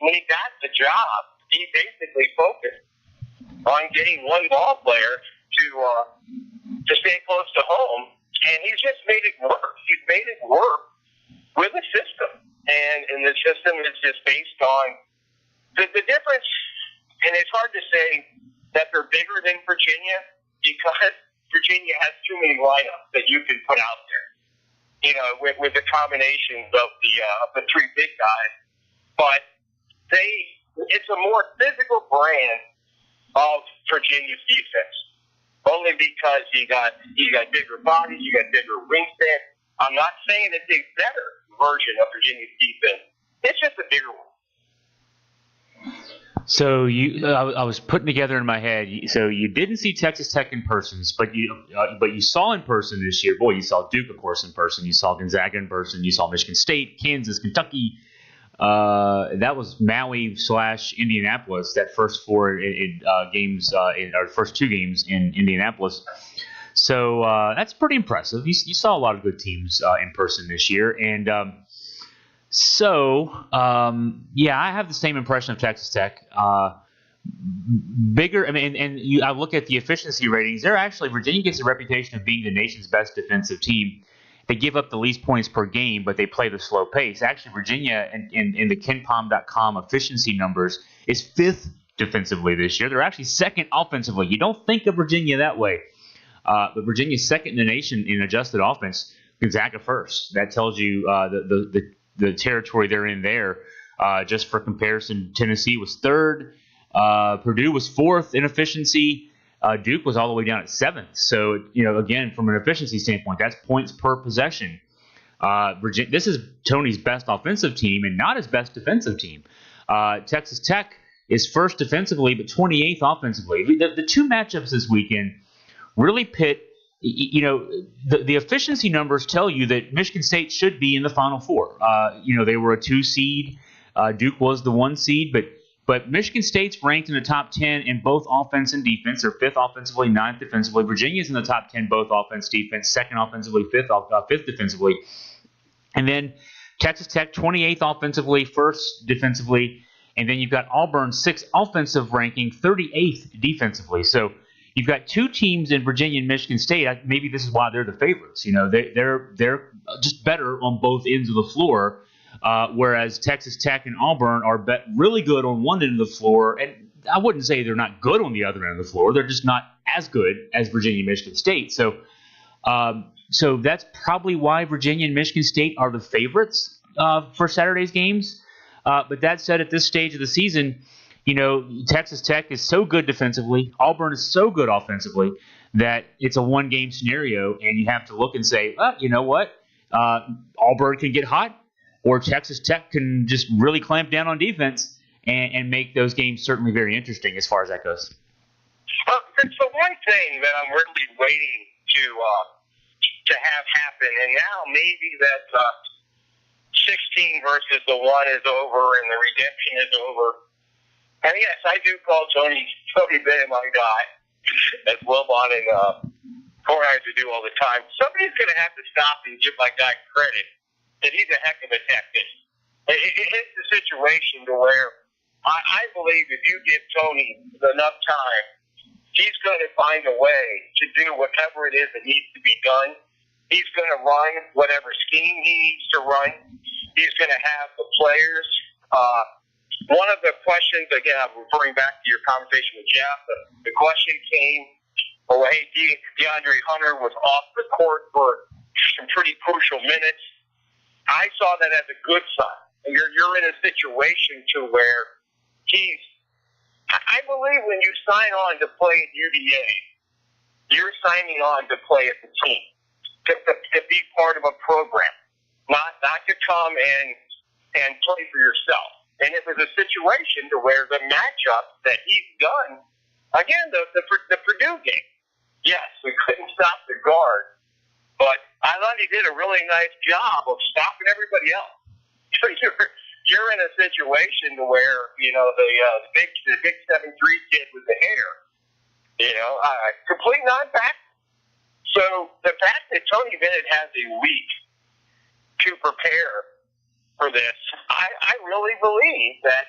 When he got the job, he basically focused on getting one ball player to stay close to home. And he's just made it work. He's made it work with a system. And the system is just based on the difference. And it's hard to say that they're bigger than Virginia because Virginia has too many lineups that you can put out there, with the combinations of the three big guys. But it's a more physical brand of Virginia's defense. Only because you got bigger bodies, you got bigger wingspan. I'm not saying it's a better version of Virginia's defense. It's just a bigger one. So I was putting together in my head. So you didn't see Texas Tech in person, but you saw in person this year. Boy, you saw Duke, of course, in person. You saw Gonzaga in person. You saw Michigan State, Kansas, Kentucky. That was Maui/Indianapolis. That first four games, our first two games in Indianapolis. So that's pretty impressive. You saw a lot of good teams in person this year, and I have the same impression of Texas Tech. Bigger, I mean, I look at the efficiency ratings. Virginia gets a reputation of being the nation's best defensive team. They give up the least points per game, but they play the slow pace. Actually, Virginia in the KenPom.com efficiency numbers is fifth defensively this year. They're actually second offensively. You don't think of Virginia that way, but Virginia's second in the nation in adjusted offense. Gonzaga first. That tells you the territory they're in there. Just for comparison, Tennessee was third. Purdue was fourth in efficiency. Duke was all the way down at seventh. So, again, from an efficiency standpoint, that's points per possession. This is Tony's best offensive team and not his best defensive team. Texas Tech is first defensively, but 28th offensively. The two matchups this weekend really pit. The efficiency numbers tell you that Michigan State should be in the Final Four. They were a 2 seed. Duke was the 1 seed, but Michigan State's ranked in the top 10 in both offense and defense. They're 5th offensively, 9th defensively. Virginia's in the top 10 both offense, defense, 2nd offensively, 5th defensively. And then Texas Tech 28th offensively, 1st defensively, and then you've got Auburn 6th offensive ranking, 38th defensively. So you've got two teams in Virginia and Michigan State. Maybe this is why they're the favorites. They're just better on both ends of the floor, whereas Texas Tech and Auburn are really good on one end of the floor. And I wouldn't say they're not good on the other end of the floor. They're just not as good as Virginia and Michigan State. So that's probably why Virginia and Michigan State are the favorites for Saturday's games. But that said, at this stage of the season, Texas Tech is so good defensively, Auburn is so good offensively that it's a one-game scenario, and you have to look and say, well, you know what? Auburn can get hot, or Texas Tech can just really clamp down on defense and make those games certainly very interesting as far as that goes. Well, it's the one thing that I'm really waiting to have happen, and now maybe that 16 versus the 1 is over and the redemption is over. And yes, I do call Tony Bennett my guy, as Wilbon and Cornhuis to do all the time. Somebody's going to have to stop and give my guy credit that he's a heck of a tactician. It's a situation to where I believe if you give Tony enough time, he's going to find a way to do whatever it is that needs to be done. He's going to run whatever scheme he needs to run. He's going to have the players. One of the questions, again, I'm referring back to your conversation with Jeff, the question came, hey, DeAndre Hunter was off the court for some pretty crucial minutes. I saw that as a good sign. You're in a situation to where I believe when you sign on to play at UVA, you're signing on to play as a team, to be part of a program, not to come and play for yourself. And it was a situation to where the matchup that he's done, again, the Purdue game, yes, we couldn't stop the guard, but I thought he did a really nice job of stopping everybody else. So you're in a situation to where, the big 7'3" kid with the hair, complete non-back. So the fact that Tony Bennett has a week to prepare for this, I really believe that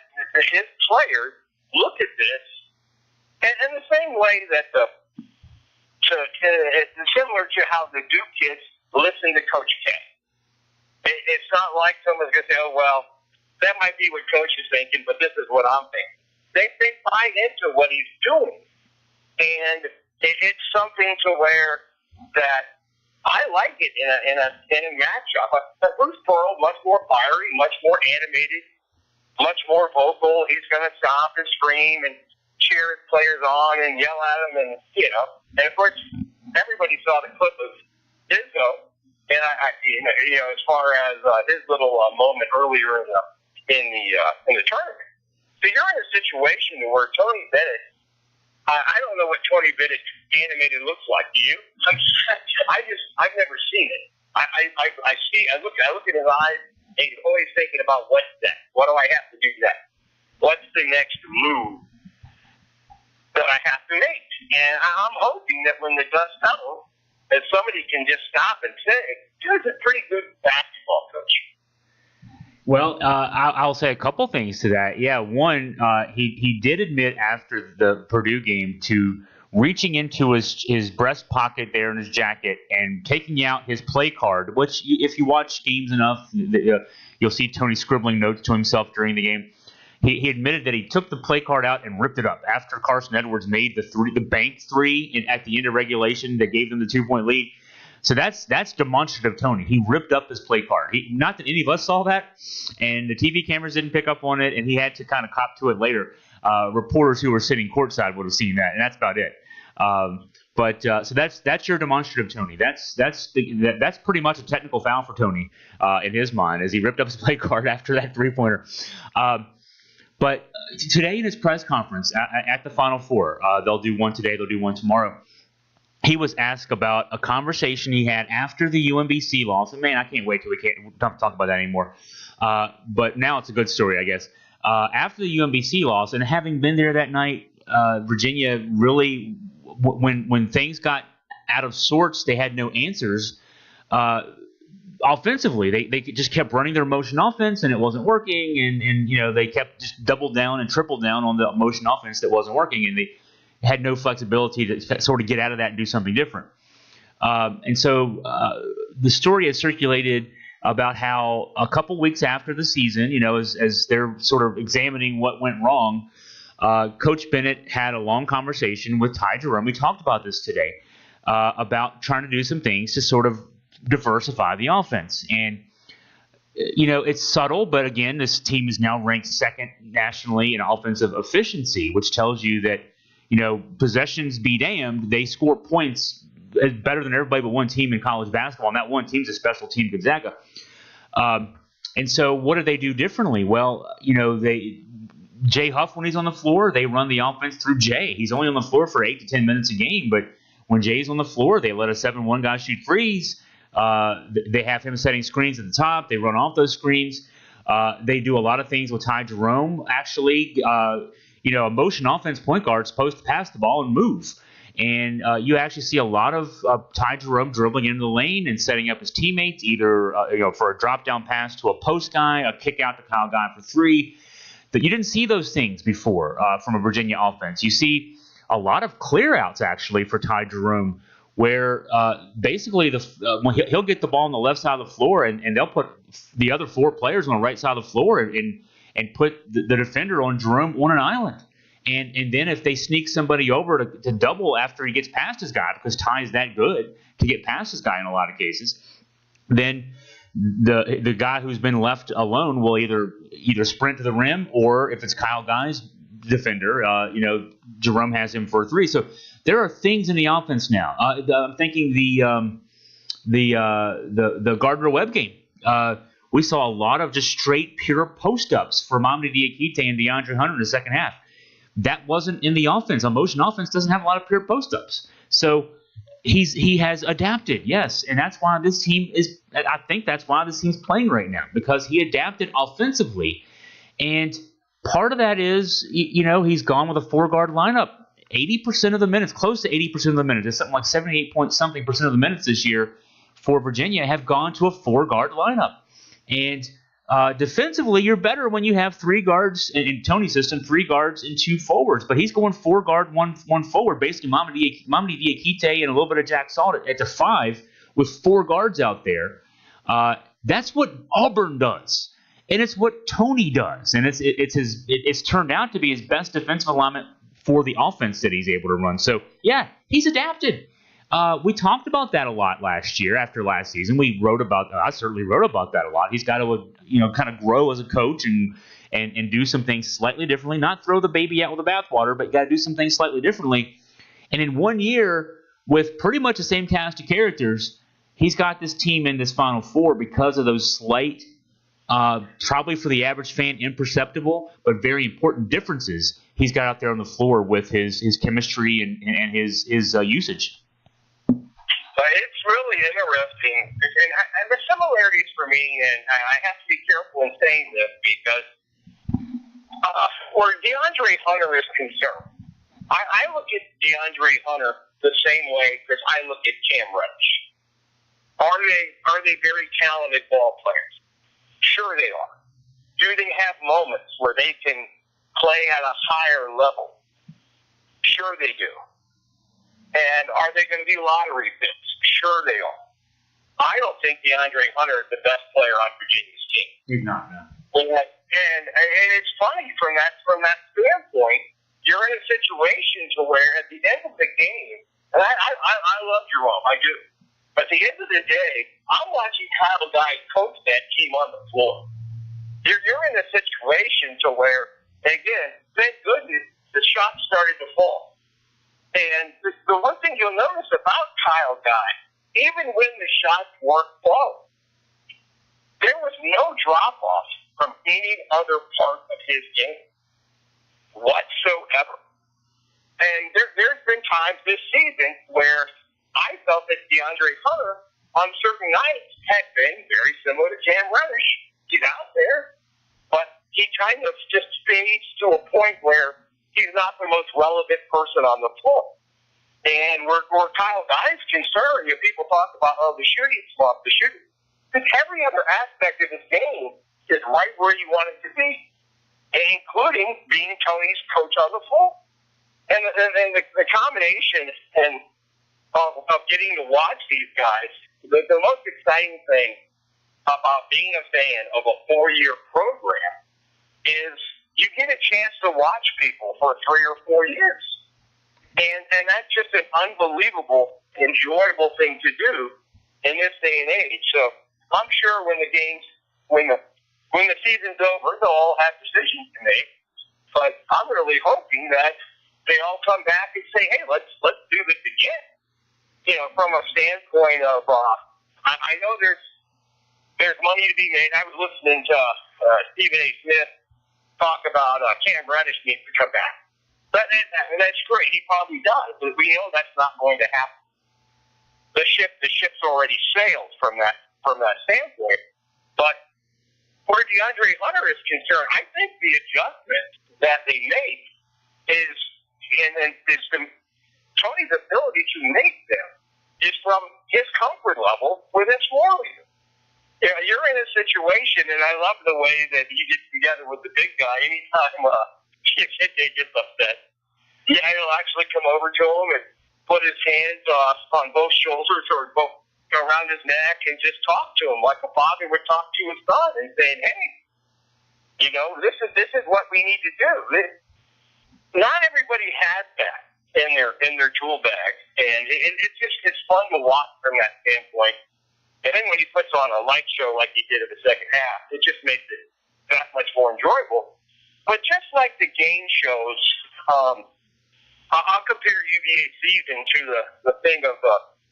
his players look at this in the same way that it's similar to how the Duke kids listen to Coach K. It's not like someone's going to say, oh, well, that might be what Coach is thinking, but this is what I'm thinking. They buy into what he's doing. And it's something to where that I like it in a matchup. But Bruce Pearl, much more fiery, much more animated, much more vocal. He's going to stop and scream and cheer his players on and yell at them, and and of course everybody saw the clip of Izzo, and as far as his little moment earlier in the tournament. So you're in a situation where Tony Bennett. I don't know what Tony Bennett animated looks like. Do you? I've never seen it. I look at his eyes, and he's always thinking about what's next. What do I have to do next? What's the next move that I have to make? And I'm hoping that when the dust settles, that somebody can just stop and say, "He's a pretty good basketball coach." Well, I'll say a couple things to that. Yeah, one, he did admit after the Purdue game to reaching into his breast pocket there in his jacket and taking out his play card, which if you watch games enough, you'll see Tony scribbling notes to himself during the game. He admitted that he took the play card out and ripped it up after Carson Edwards made the bank three at the end of regulation that gave them the 2-point lead. So that's demonstrative Tony. He ripped up his play card. Not that any of us saw that, and the TV cameras didn't pick up on it, and he had to kind of cop to it later. Reporters who were sitting courtside would have seen that, and that's about it. So that's your demonstrative Tony. That's pretty much a technical foul for Tony in his mind, as he ripped up his play card after that 3-pointer. But today in his press conference at the Final Four, they'll do one today, they'll do one tomorrow. He was asked about a conversation he had after the UMBC loss. And, man, I can't wait till we can't talk about that anymore. But now it's a good story, I guess. After the UMBC loss, and having been there that night, Virginia really, when things got out of sorts, they had no answers. Offensively, they just kept running their motion offense, and it wasn't working. And they kept just doubled down and tripled down on the motion offense that wasn't working. And they had no flexibility to sort of get out of that and do something different. And so the story has circulated about how a couple weeks after the season, as they're sort of examining what went wrong, Coach Bennett had a long conversation with Ty Jerome. We talked about this today, about trying to do some things to sort of diversify the offense. And, it's subtle, but again, this team is now ranked second nationally in offensive efficiency, which tells you that, possessions be damned, they score points better than everybody but one team in college basketball, and that one team's a special team, Gonzaga. And so what do they do differently? Well, Jay Huff, when he's on the floor, they run the offense through Jay. He's only on the floor for 8 to 10 minutes a game, but when Jay's on the floor, they let a 7-1 guy shoot threes. They have him setting screens at the top. They run off those screens. They do a lot of things with Ty Jerome, actually. A motion offense point guard is supposed to pass the ball and move. And you actually see a lot of Ty Jerome dribbling into the lane and setting up his teammates, either for a drop-down pass to a post guy, a kick-out to Kyle Guy for three. That you didn't see those things before from a Virginia offense. You see a lot of clear-outs, actually, for Ty Jerome, where basically he'll get the ball on the left side of the floor, and they'll put the other 4 players on the right side of the floor and put the defender on Jerome on an island. And then if they sneak somebody over to double after he gets past his guy, because Ty's that good to get past his guy in a lot of cases, then the guy who's been left alone will either sprint to the rim, or if it's Kyle Guy's defender, Jerome has him for a 3. So there are things in the offense now. I'm thinking the Gardner-Webb game. We saw a lot of just straight, pure post-ups for Mamadi Diakite and DeAndre Hunter in the second half. That wasn't in the offense. A motion offense doesn't have a lot of pure post-ups. So he has adapted, yes, and that's why this team is – I think that's why this team's playing right now, because he adapted offensively. And part of that is, he's gone with a 4-guard lineup. 80% of the minutes, close to 80% of the minutes, it's something like 78-point-something% of the minutes this year for Virginia have gone to a 4-guard lineup. And defensively, you're better when you have 3 guards in Tony's system, 3 guards and 2 forwards. But he's going 4 guard, one forward, basically Mamadi Diakite and a little bit of Jack Salt at the 5 with 4 guards out there. That's what Auburn does, and it's what Tony does, and it's turned out to be his best defensive alignment for the offense that he's able to run. So yeah, he's adapted. We talked about that a lot last year after last season. I certainly wrote about that a lot. He's got to, kind of grow as a coach and do some things slightly differently. Not throw the baby out with the bathwater, but you got to do some things slightly differently. And in 1 year, with pretty much the same cast of characters, he's got this team in this Final Four because of those slight, probably for the average fan, imperceptible, but very important differences he's got out there on the floor with his chemistry and his usage. It's really interesting, and the similarities for me, and I have to be careful in saying this because where DeAndre Hunter is concerned, I look at DeAndre Hunter the same way because I look at Cam Reddish. Are they very talented ball players? Sure they are. Do they have moments where they can play at a higher level? Sure they do. And are they going to be lottery picks? Sure they are. I don't think DeAndre Hunter is the best player on Virginia's team. He's not, no. And it's funny from that standpoint. You're in a situation to where at the end of the game, and I love Jerome, I do. But at the end of the day, I'm watching Kyle Guy coach that team on the floor. You're in a situation to where, again, thank goodness the shots started to fall. And the one thing you'll notice about Kyle Guy, even when the shots weren't falling, there was no drop-off from any other part of his game whatsoever. And there's been times this season where I felt that DeAndre Hunter on certain nights had been very similar to Cam Reddish. He's out there, but he kind of just fades to a point where he's not the most relevant person on the floor. And where Kyle Guy's concerned, people talk about, the shooting slump, the shooting. Because every other aspect of his game is right where you want it to be, including being Tony's coach on the floor. And the combination of getting to watch these guys, the most exciting thing about being a fan of a 4-year program is you get a chance to watch people for 3 or 4 years. And that's just an unbelievable, enjoyable thing to do in this day and age. So I'm sure when the season's over, they'll all have decisions to make. But I'm really hoping that they all come back and say, hey, let's do this again. From a standpoint of, I know there's money to be made. I was listening to Stephen A. Smith talk about Cam Reddish needs to come back. That's great. He probably does, but we know that's not going to happen. The ship's already sailed from that standpoint. But where DeAndre Hunter is concerned, I think the adjustment that they made is Tony's ability to make them is from his comfort level with his floor leader. You're in a situation, and I love the way that he gets together with the big guy. Anytime he gets upset, he'll actually come over to him and put his hands on both shoulders or both around his neck and just talk to him like a father would talk to his son and saying, hey, this is what we need to do. Not everybody has that in their tool bag, and it's fun to watch from that standpoint. And then when he puts on a light show like he did in the second half, it just makes it that much more enjoyable. But just like the game shows, I'll compare UVA season to the thing of,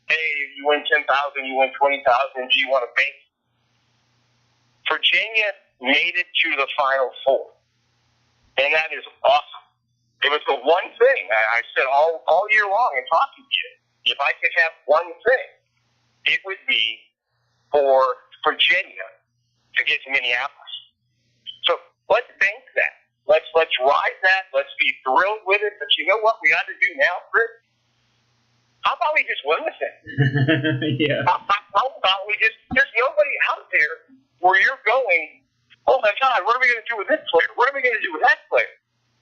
hey, you win 10,000, you win 20,000, do you want to bank? Virginia made it to the Final Four, and that is awesome. It was the one thing I said all year long in talking to you. If I could have one thing, it would be for Virginia to get to Minneapolis. So let's bank that. Let's ride that. Let's be thrilled with it. But you know what we got to do now, Chris? How about we just win this thing? Yeah. How about we there's nobody out there where you're going, oh my God, what are we going to do with this player? What are we going to do with that player?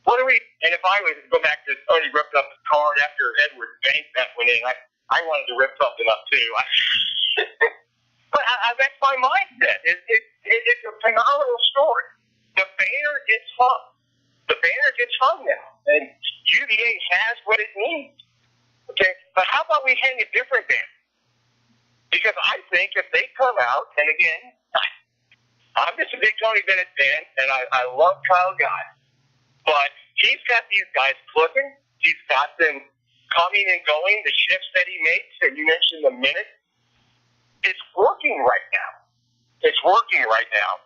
And if I was to go back to Tony ripped up the card after Edward banked that one in, I wanted to rip something up too. But that's my mindset. It's a phenomenal story. The banner gets hung. The banner gets hung now. And UVA has what it needs. Okay, but how about we hang a different banner? Because I think if they come out, and again, I'm just a big Tony Bennett fan, and I love Kyle Guy, but he's got these guys clicking. He's got them coming and going. The shifts that he makes, and you mentioned the minute, it's working right now. It's working right now.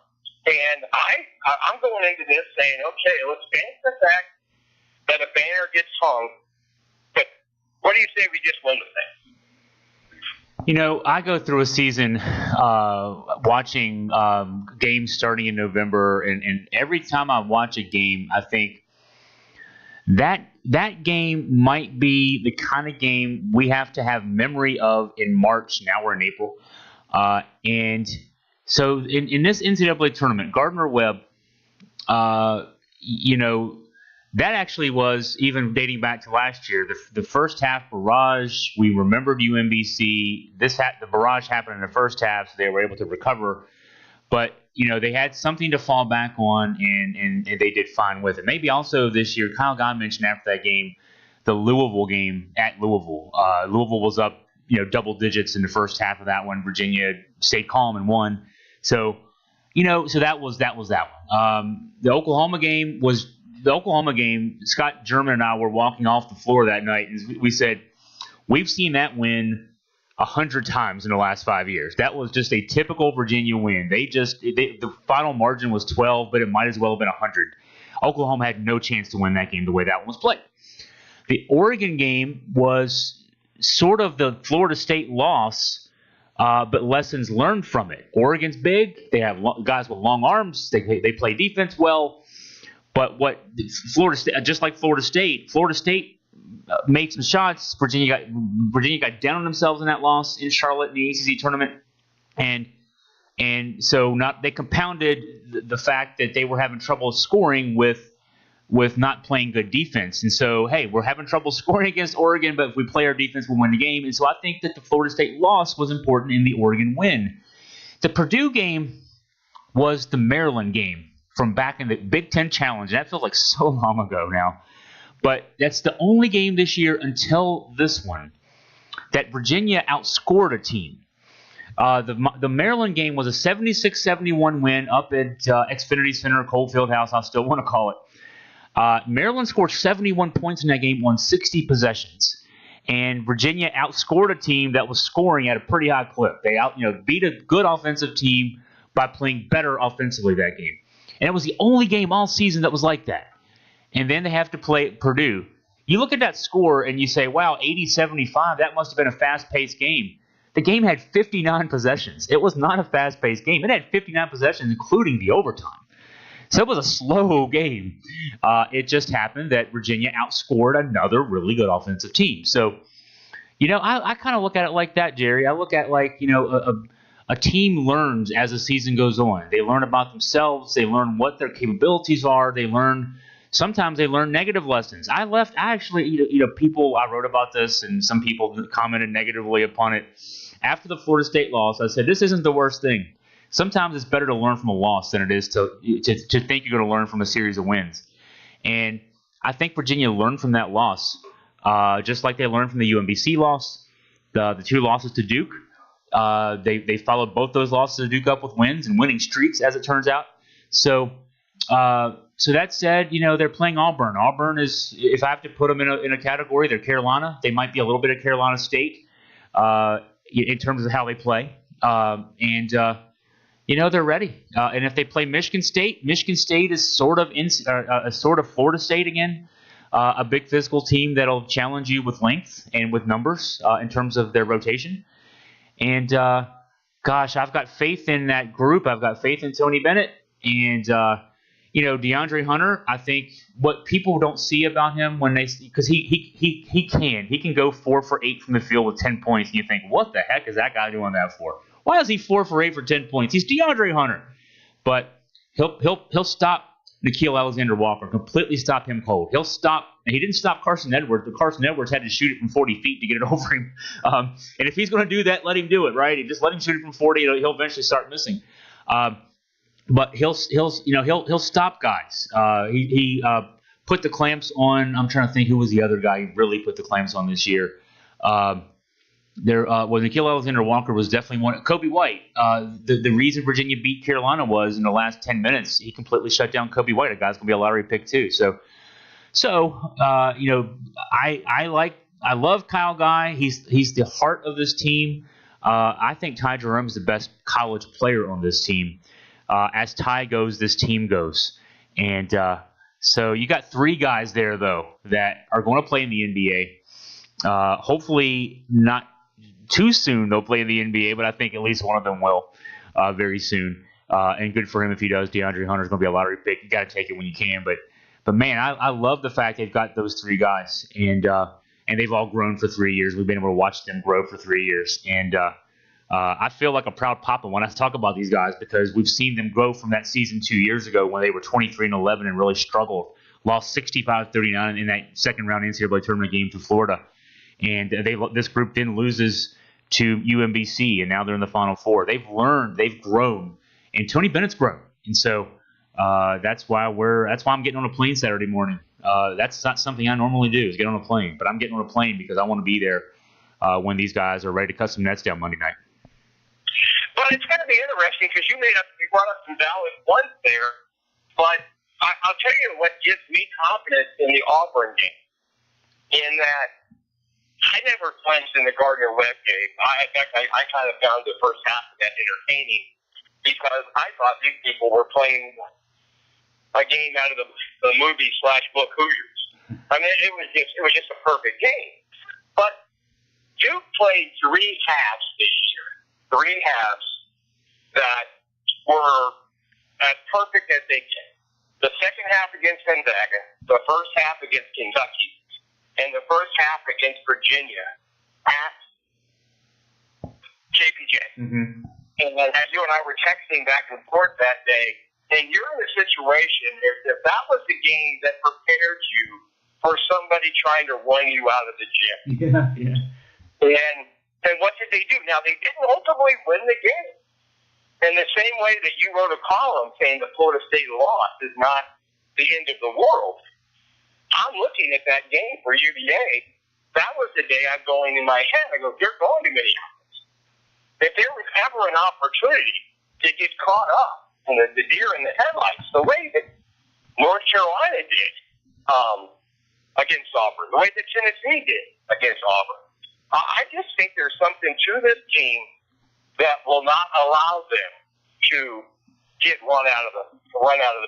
And I'm going into this saying, okay, let's face the fact that a banner gets hung, but what do you say we just win the thing? You know, I go through a season watching games starting in November, and every time I watch a game, I think that game might be the kind of game we have to have memory of in March. Now we're in April. And so in this NCAA tournament, Gardner-Webb, you know, that actually was, even dating back to last year, the first half barrage. We remembered UMBC. The barrage happened in the first half, so they were able to recover. But, you know, they had something to fall back on, and they did fine with it. Maybe also this year, Kyle Guy mentioned after that game, the Louisville game at Louisville. Louisville was up, you know, double digits in the first half of that one. Virginia stayed calm and won. So, you know, so that was that one. The Oklahoma game, Scott German and I were walking off the floor that night, and we said, we've seen that win 100 times in the last 5 years. That was just a typical Virginia win. The final margin was 12, but it might as well have been 100. Oklahoma had no chance to win that game the way that one was played. The Oregon game was sort of the Florida State loss, but lessons learned from it. Oregon's big. They have guys with long arms. They play defense well. But what Florida State, just like Florida State made some shots. Virginia got down on themselves in that loss in Charlotte in the ACC tournament, and so they compounded the fact that they were having trouble scoring with not playing good defense. And so, hey, we're having trouble scoring against Oregon, but if we play our defense, we'll win the game. And so I think that the Florida State loss was important in the Oregon win. The Purdue game was the Maryland game from back in the Big Ten Challenge. That feels like so long ago now. But that's the only game this year until this one that Virginia outscored a team. The Maryland game was a 76-71 win up at Xfinity Center, Cold Fieldhouse, I still want to call it. Maryland scored 71 points in that game, won 60 possessions. And Virginia outscored a team that was scoring at a pretty high clip. They beat a good offensive team by playing better offensively that game. And it was the only game all season that was like that. And then they have to play Purdue. You look at that score and you say, wow, 80-75, that must have been a fast-paced game. The game had 59 possessions. It was not a fast-paced game. It had 59 possessions, including the overtime. So it was a slow game. It just happened that Virginia outscored another really good offensive team. So, I kind of look at it like that, Jerry. I look at a team learns as the season goes on. They learn about themselves. They learn what their capabilities are. Sometimes they learn negative lessons. I wrote about this, and some people commented negatively upon it. After the Florida State loss, I said, this isn't the worst thing. Sometimes it's better to learn from a loss than it is to think you're going to learn from a series of wins. And I think Virginia learned from that loss, just like they learned from the UMBC loss, the two losses to Duke. They followed both those losses to Duke up with wins and winning streaks, as it turns out. So that said, they're playing Auburn. Auburn is, if I have to put them in a category, they're Carolina. They might be a little bit of Carolina State in terms of how they play. They're ready. And if they play Michigan State is sort of Florida State again, a big physical team that'll challenge you with length and with numbers in terms of their rotation. And, I've got faith in that group. I've got faith in Tony Bennett. And, DeAndre Hunter, I think what people don't see about him because he can go 4 for 8 from the field with 10 points. And you think, what the heck is that guy doing that for? Why is he 4 for 8 for 10 points? He's DeAndre Hunter. But he'll stop Nickeil Alexander-Walker, completely stop him cold. He didn't stop Carson Edwards, but Carson Edwards had to shoot it from 40 feet to get it over him. And if he's going to do that, let him do it, right? Just let him shoot it from 40. He'll eventually start missing. But he'll stop guys. He put the clamps on. I'm trying to think who was the other guy he really put the clamps on this year. Nikhil Alexander-Walker was definitely one. Kobe White. The reason Virginia beat Carolina was in the last 10 minutes, he completely shut down Kobe White. A guy's going to be a lottery pick too. So I love Kyle Guy. He's the heart of this team. I think Ty Jerome is the best college player on this team. As Ty goes, this team goes. And so you got three guys there, though, that are going to play in the NBA. Hopefully not too soon they'll play in the NBA, but I think at least one of them will very soon. And good for him if he does. DeAndre Hunter's going to be a lottery pick. You got to take it when you can. But man, I love the fact they've got those three guys. And they've all grown for 3 years. We've been able to watch them grow for 3 years. And I feel like a proud papa when I talk about these guys because we've seen them grow from that season 2 years ago when they were 23-11 and really struggled. Lost 65-39 in that second-round NCAA tournament game to Florida. And this group then loses to UMBC, and now they're in the Final Four. They've learned. They've grown. And Tony Bennett's grown. And so that's why I'm getting on a plane Saturday morning. That's not something I normally do is get on a plane, but I'm getting on a plane because I want to be there when these guys are ready to cut some nets down Monday night. But it's going to be interesting because you brought up some valid points there, but I'll tell you what gives me confidence in the Auburn game, in that I never flinched in the Gardner-Webb game. In fact, I kind of found the first half of that entertaining because I thought these people were playing a game out of the movie/book Hoosiers. I mean, it was just a perfect game. But Duke played 3 halves this year, 3 halves that were as perfect as they get. The second half against Gonzaga, the first half against Kentucky, and the first half against Virginia at JPJ. Mm-hmm. And as you and I were texting back and forth that day, and you're in a situation, if that was the game that prepared you for somebody trying to run you out of the gym. Yeah. And what did they do? Now, they didn't ultimately win the game. In the same way that you wrote a column saying the Florida State loss is not the end of the world, I'm looking at that game for UVA. That was the day I'm going in my head. I go, they're going to Minneapolis. If there was ever an opportunity to get caught up in the deer in the headlights, the way that North Carolina did against Auburn, the way that Tennessee did against Auburn, I just think there's something to this team that will not allow them to get run out of the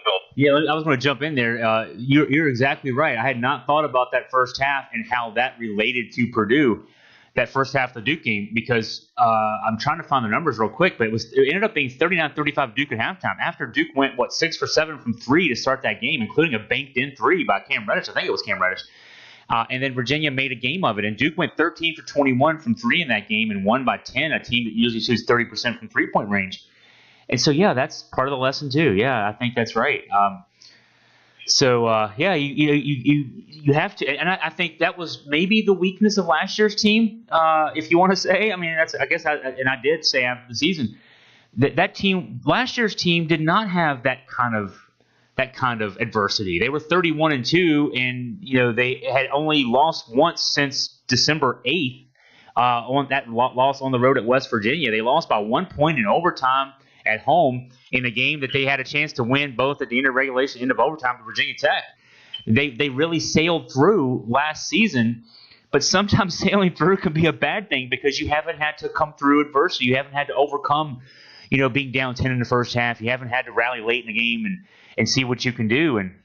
building. Yeah, I was going to jump in there. You're exactly right. I had not thought about that first half and how that related to Purdue, that first half of the Duke game, because I'm trying to find the numbers real quick, but it ended up being 39-35 Duke at halftime. After Duke went 6 for 7 from 3 to start that game, including a banked-in 3 by Cam Reddish. I think it was Cam Reddish. And then Virginia made a game of it, and Duke went 13 for 21 from 3 in that game and won by 10, a team that usually shoots 30% from three-point range. And so, yeah, that's part of the lesson too. Yeah, I think that's right. You have to, and I think that was maybe the weakness of last year's team, if you want to say. I mean, I did say after the season that team, last year's team, did not have that kind of adversity. They were 31-2, and they had only lost once since December 8th on that loss on the road at West Virginia. They lost by 1 point in overtime at home in a game that they had a chance to win both at the end of regulation and end of overtime to Virginia Tech. They really sailed through last season, but sometimes sailing through can be a bad thing because you haven't had to come through adversity. You haven't had to overcome, being down 10 in the first half. You haven't had to rally late in the game and see what you can do and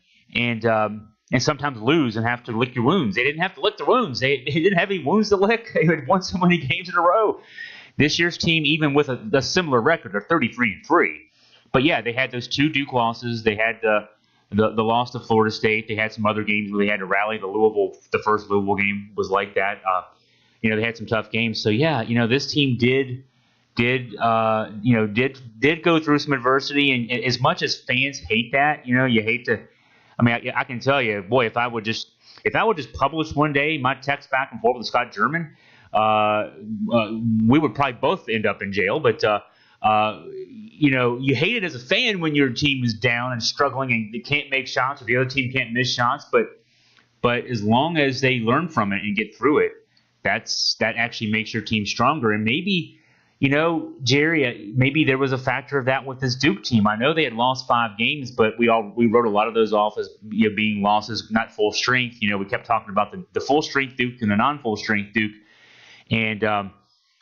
sometimes lose and have to lick your wounds. They didn't have to lick their wounds. They didn't have any wounds to lick. They had won so many games in a row. This year's team, even with a similar record, are 33-3. But yeah, they had those 2 Duke losses. They had the loss to Florida State. They had some other games where they had to rally. The first Louisville game was like that. They had some tough games. So yeah, this team did go through some adversity. And as much as fans hate that, you hate to. I mean, I can tell you, boy, if I would just publish one day my text back and forth with Scott German. We would probably both end up in jail, but you hate it as a fan when your team is down and struggling and they can't make shots or the other team can't miss shots. But as long as they learn from it and get through it, that actually makes your team stronger. And maybe, Jerry, maybe there was a factor of that with this Duke team. I know they had lost 5 games, but we wrote a lot of those off as being losses, not full strength. We kept talking about the full strength Duke and the non-full strength Duke, and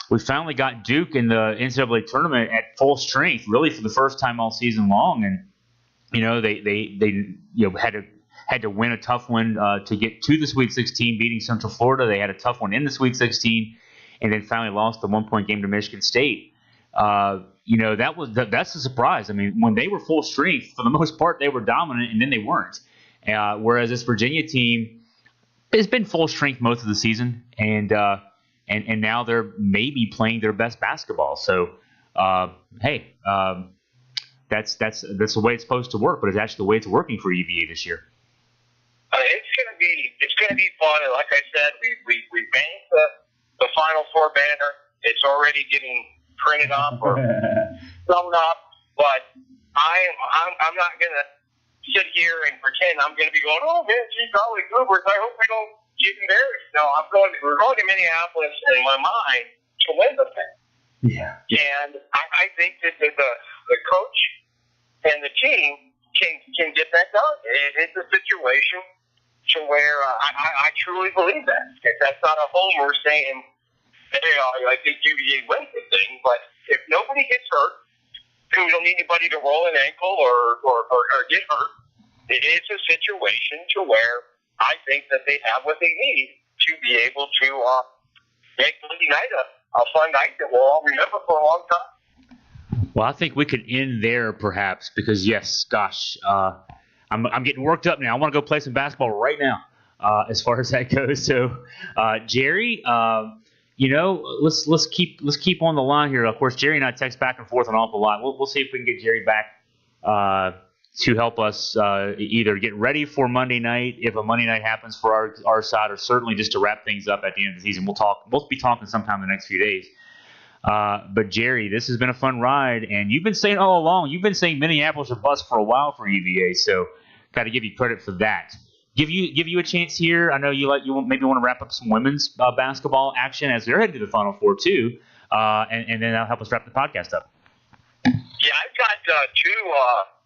we finally got Duke in the NCAA tournament at full strength, really for the first time all season long, and they had to win a tough one to get to the Sweet 16, beating Central Florida. They had a tough one in the Sweet 16, and then finally lost the 1-point game to Michigan State. That's a surprise. I mean, when they were full strength, for the most part, they were dominant, and then they weren't. Whereas this Virginia team has been full strength most of the season, and now they're maybe playing their best basketball. So, that's the way it's supposed to work, but it's actually the way it's working for UVA this year. It's gonna be fun, and like I said, we banked the Final Four banner. It's already getting printed up or summed up, but I'm not gonna sit here and pretend I'm gonna be going, oh man, gee golly goobers, I hope we don't get embarrassed. No, we're going to Minneapolis in my mind to win the thing. Yeah. And I think that the coach and the team can get that done. It's a situation to where I truly believe that. That's not a homer saying, hey, I think UVA wins the thing, but if nobody gets hurt, we don't need anybody to roll an ankle or get hurt. It's a situation to where I think that they have what they need to be able to make Monday night a fun night that we'll all remember for a long time. Well, I think we could end there perhaps because, yes, gosh, I'm getting worked up now. I want to go play some basketball right now as far as that goes. So, Jerry, let's keep on the line here. Of course, Jerry and I text back and forth an awful lot. We'll see if we can get Jerry back to help us either get ready for Monday night, if a Monday night happens for our side, or certainly just to wrap things up at the end of the season. We'll be talking sometime in the next few days. But Jerry, this has been a fun ride, and you've been saying all along, you've been saying Minneapolis or bust for a while for UVA, so got to give you credit for that. Give you a chance here. I know you maybe want to wrap up some women's basketball action as they're headed to the Final Four too, and then that'll help us wrap the podcast up. Yeah, I've got 2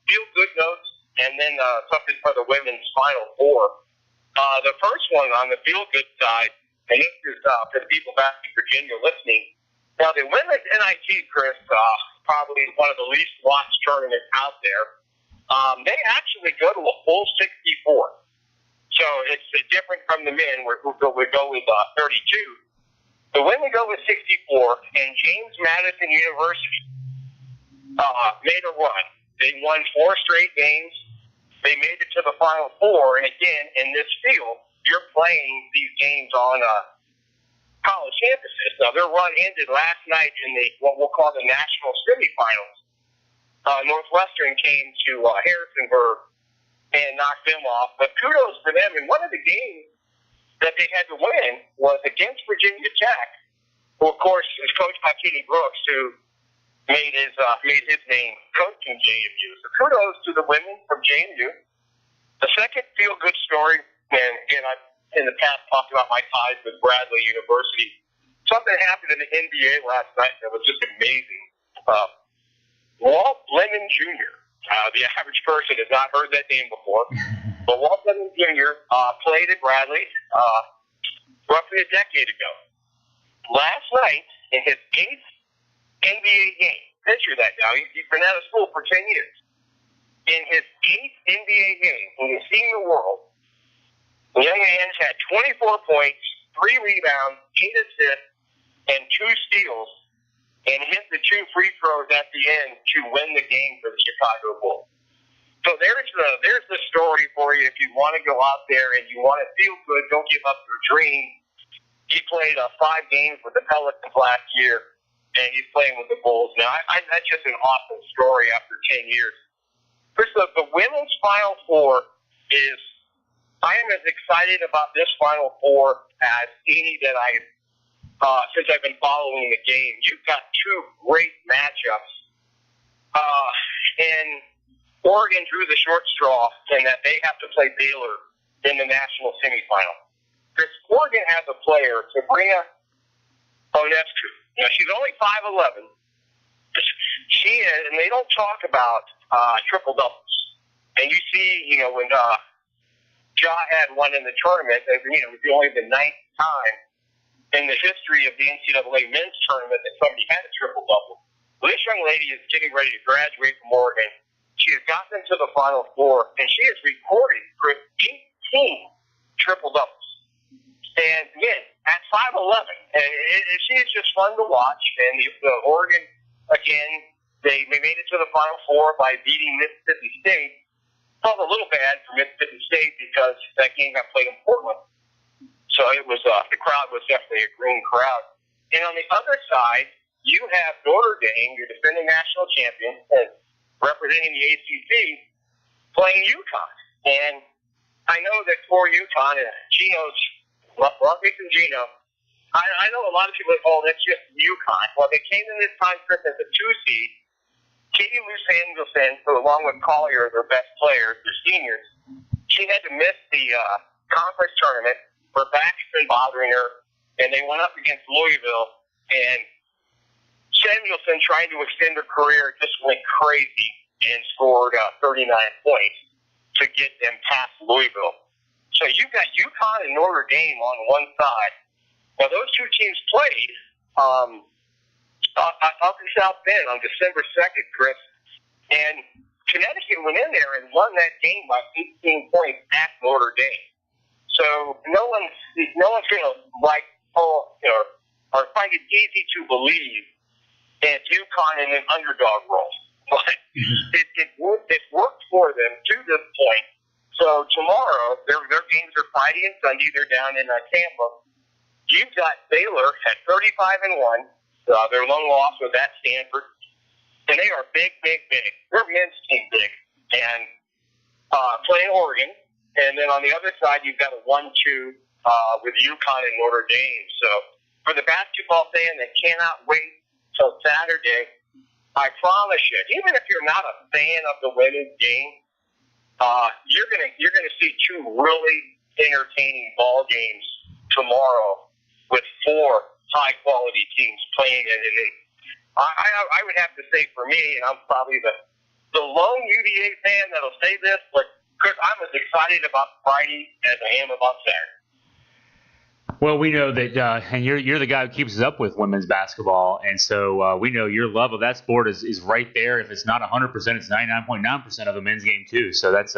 feel-good notes and then something for the women's Final Four. The first one on the feel-good side, and this is for the people back in Virginia listening. Now, the women's NIT, Chris, probably one of the least watched tournaments out there. They actually go to a full 64. So it's different from the men, where we go with 32. The women go with 64, and James Madison University made a run. They won 4 straight games. They made it to the Final Four, and again, in this field, you're playing these games on college campuses. Now, their run ended last night in what we'll call the national semifinals. Northwestern came to Harrisonburg and knocked them off, but kudos for them. And one of the games that they had to win was against Virginia Tech, who, of course, is coached by Kenny Brooks, who made his name coaching JMU. So kudos to the women from JMU. The second feel-good story, and again, I've in the past talked about my ties with Bradley University. Something happened in the NBA last night that was just amazing. Walt Lemon Jr., the average person has not heard that name before, but Walt Lemon Jr. Played at Bradley roughly a decade ago. Last night, in his 8th NBA game, picture that now, he's been out of school for 10 years. In his 8th NBA game, in the senior world, the young man had 24 points, 3 rebounds, 8 assists, and 2 steals, and hit the 2 free throws at the end to win the game for the Chicago Bulls. So there's the story for you if you want to go out there and you want to feel good, don't give up your dream. He played 5 games with the Pelicans last year, and he's playing with the Bulls now. That's just an awesome story after 10 years. First, the women's Final Four is, I am as excited about this Final Four as any that since I've been following the game. You've got 2 great matchups. And Oregon drew the short straw in that they have to play Baylor in the national semifinal. Chris, Oregon has a player, Sabrina Ionescu. Now, she's only 5'11". She is, and they don't talk about triple doubles. And you see, when Ja had one in the tournament, it was only the ninth time in the history of the NCAA men's tournament that somebody had a triple double. Well, this young lady is getting ready to graduate from Oregon. She has gotten into the Final Four, and she has recorded for 18 triple doubles. And again, at 5'11", and she is just fun to watch. And the Oregon, again, they made it to the Final Four by beating Mississippi State. Felt a little bad for Mississippi State because that game got played in Portland. So it was the crowd was definitely a green crowd. And on the other side, you have Notre Dame, your defending national champion, and representing the ACC, playing UConn. And I know that for UConn, Gino's, Marcus and Gino, I know a lot of people say, oh, that's just UConn. Well, they came in this time trip as a 2 seed. Katie Luce Angelson, along with Collier, their best players, their seniors, she had to miss the conference tournament. Her back's been bothering her, and they went up against Louisville, and Samuelson, trying to extend her career, just went crazy and scored 39 points to get them past Louisville. So you've got UConn and Notre Dame on one side. Now, those two teams played up in South Bend on December 2nd, Chris, and Connecticut went in there and won that game by 18 points at Notre Dame. So no one's going to or find it easy to believe that UConn in an underdog role. But it worked for them to this point. So tomorrow, their games are Friday and Sunday. They're down in Tampa. You've got Baylor at 35-1. Their lone loss was at Stanford. And they are big, big, big. Their men's team big. And playing Oregon. And then on the other side, you've got a 1-2 with UConn and Notre Dame. So for the basketball fan that cannot wait till Saturday, I promise you, even if you're not a fan of the women's game, you're gonna see two really entertaining ball games tomorrow with four high-quality teams playing it. And I would have to say, for me, and I'm probably the lone UVA fan that'll say this, but Chris, I'm as excited about Friday as I am about Saturday. Well, we know that, and you're the guy who keeps us up with women's basketball, and so we know your love of that sport is right there. If it's not 100%, it's 99.9% of the men's game too. So that's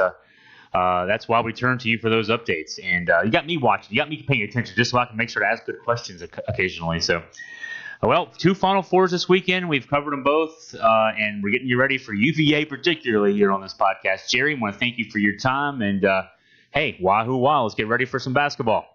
why we turn to you for those updates. And you got me watching, you got me paying attention, just so I can make sure to ask good questions occasionally. So, well, 2 Final Fours this weekend. We've covered them both, and we're getting you ready for UVA, particularly here on this podcast. Jerry, I want to thank you for your time, and hey, wahoo wow, let's get ready for some basketball.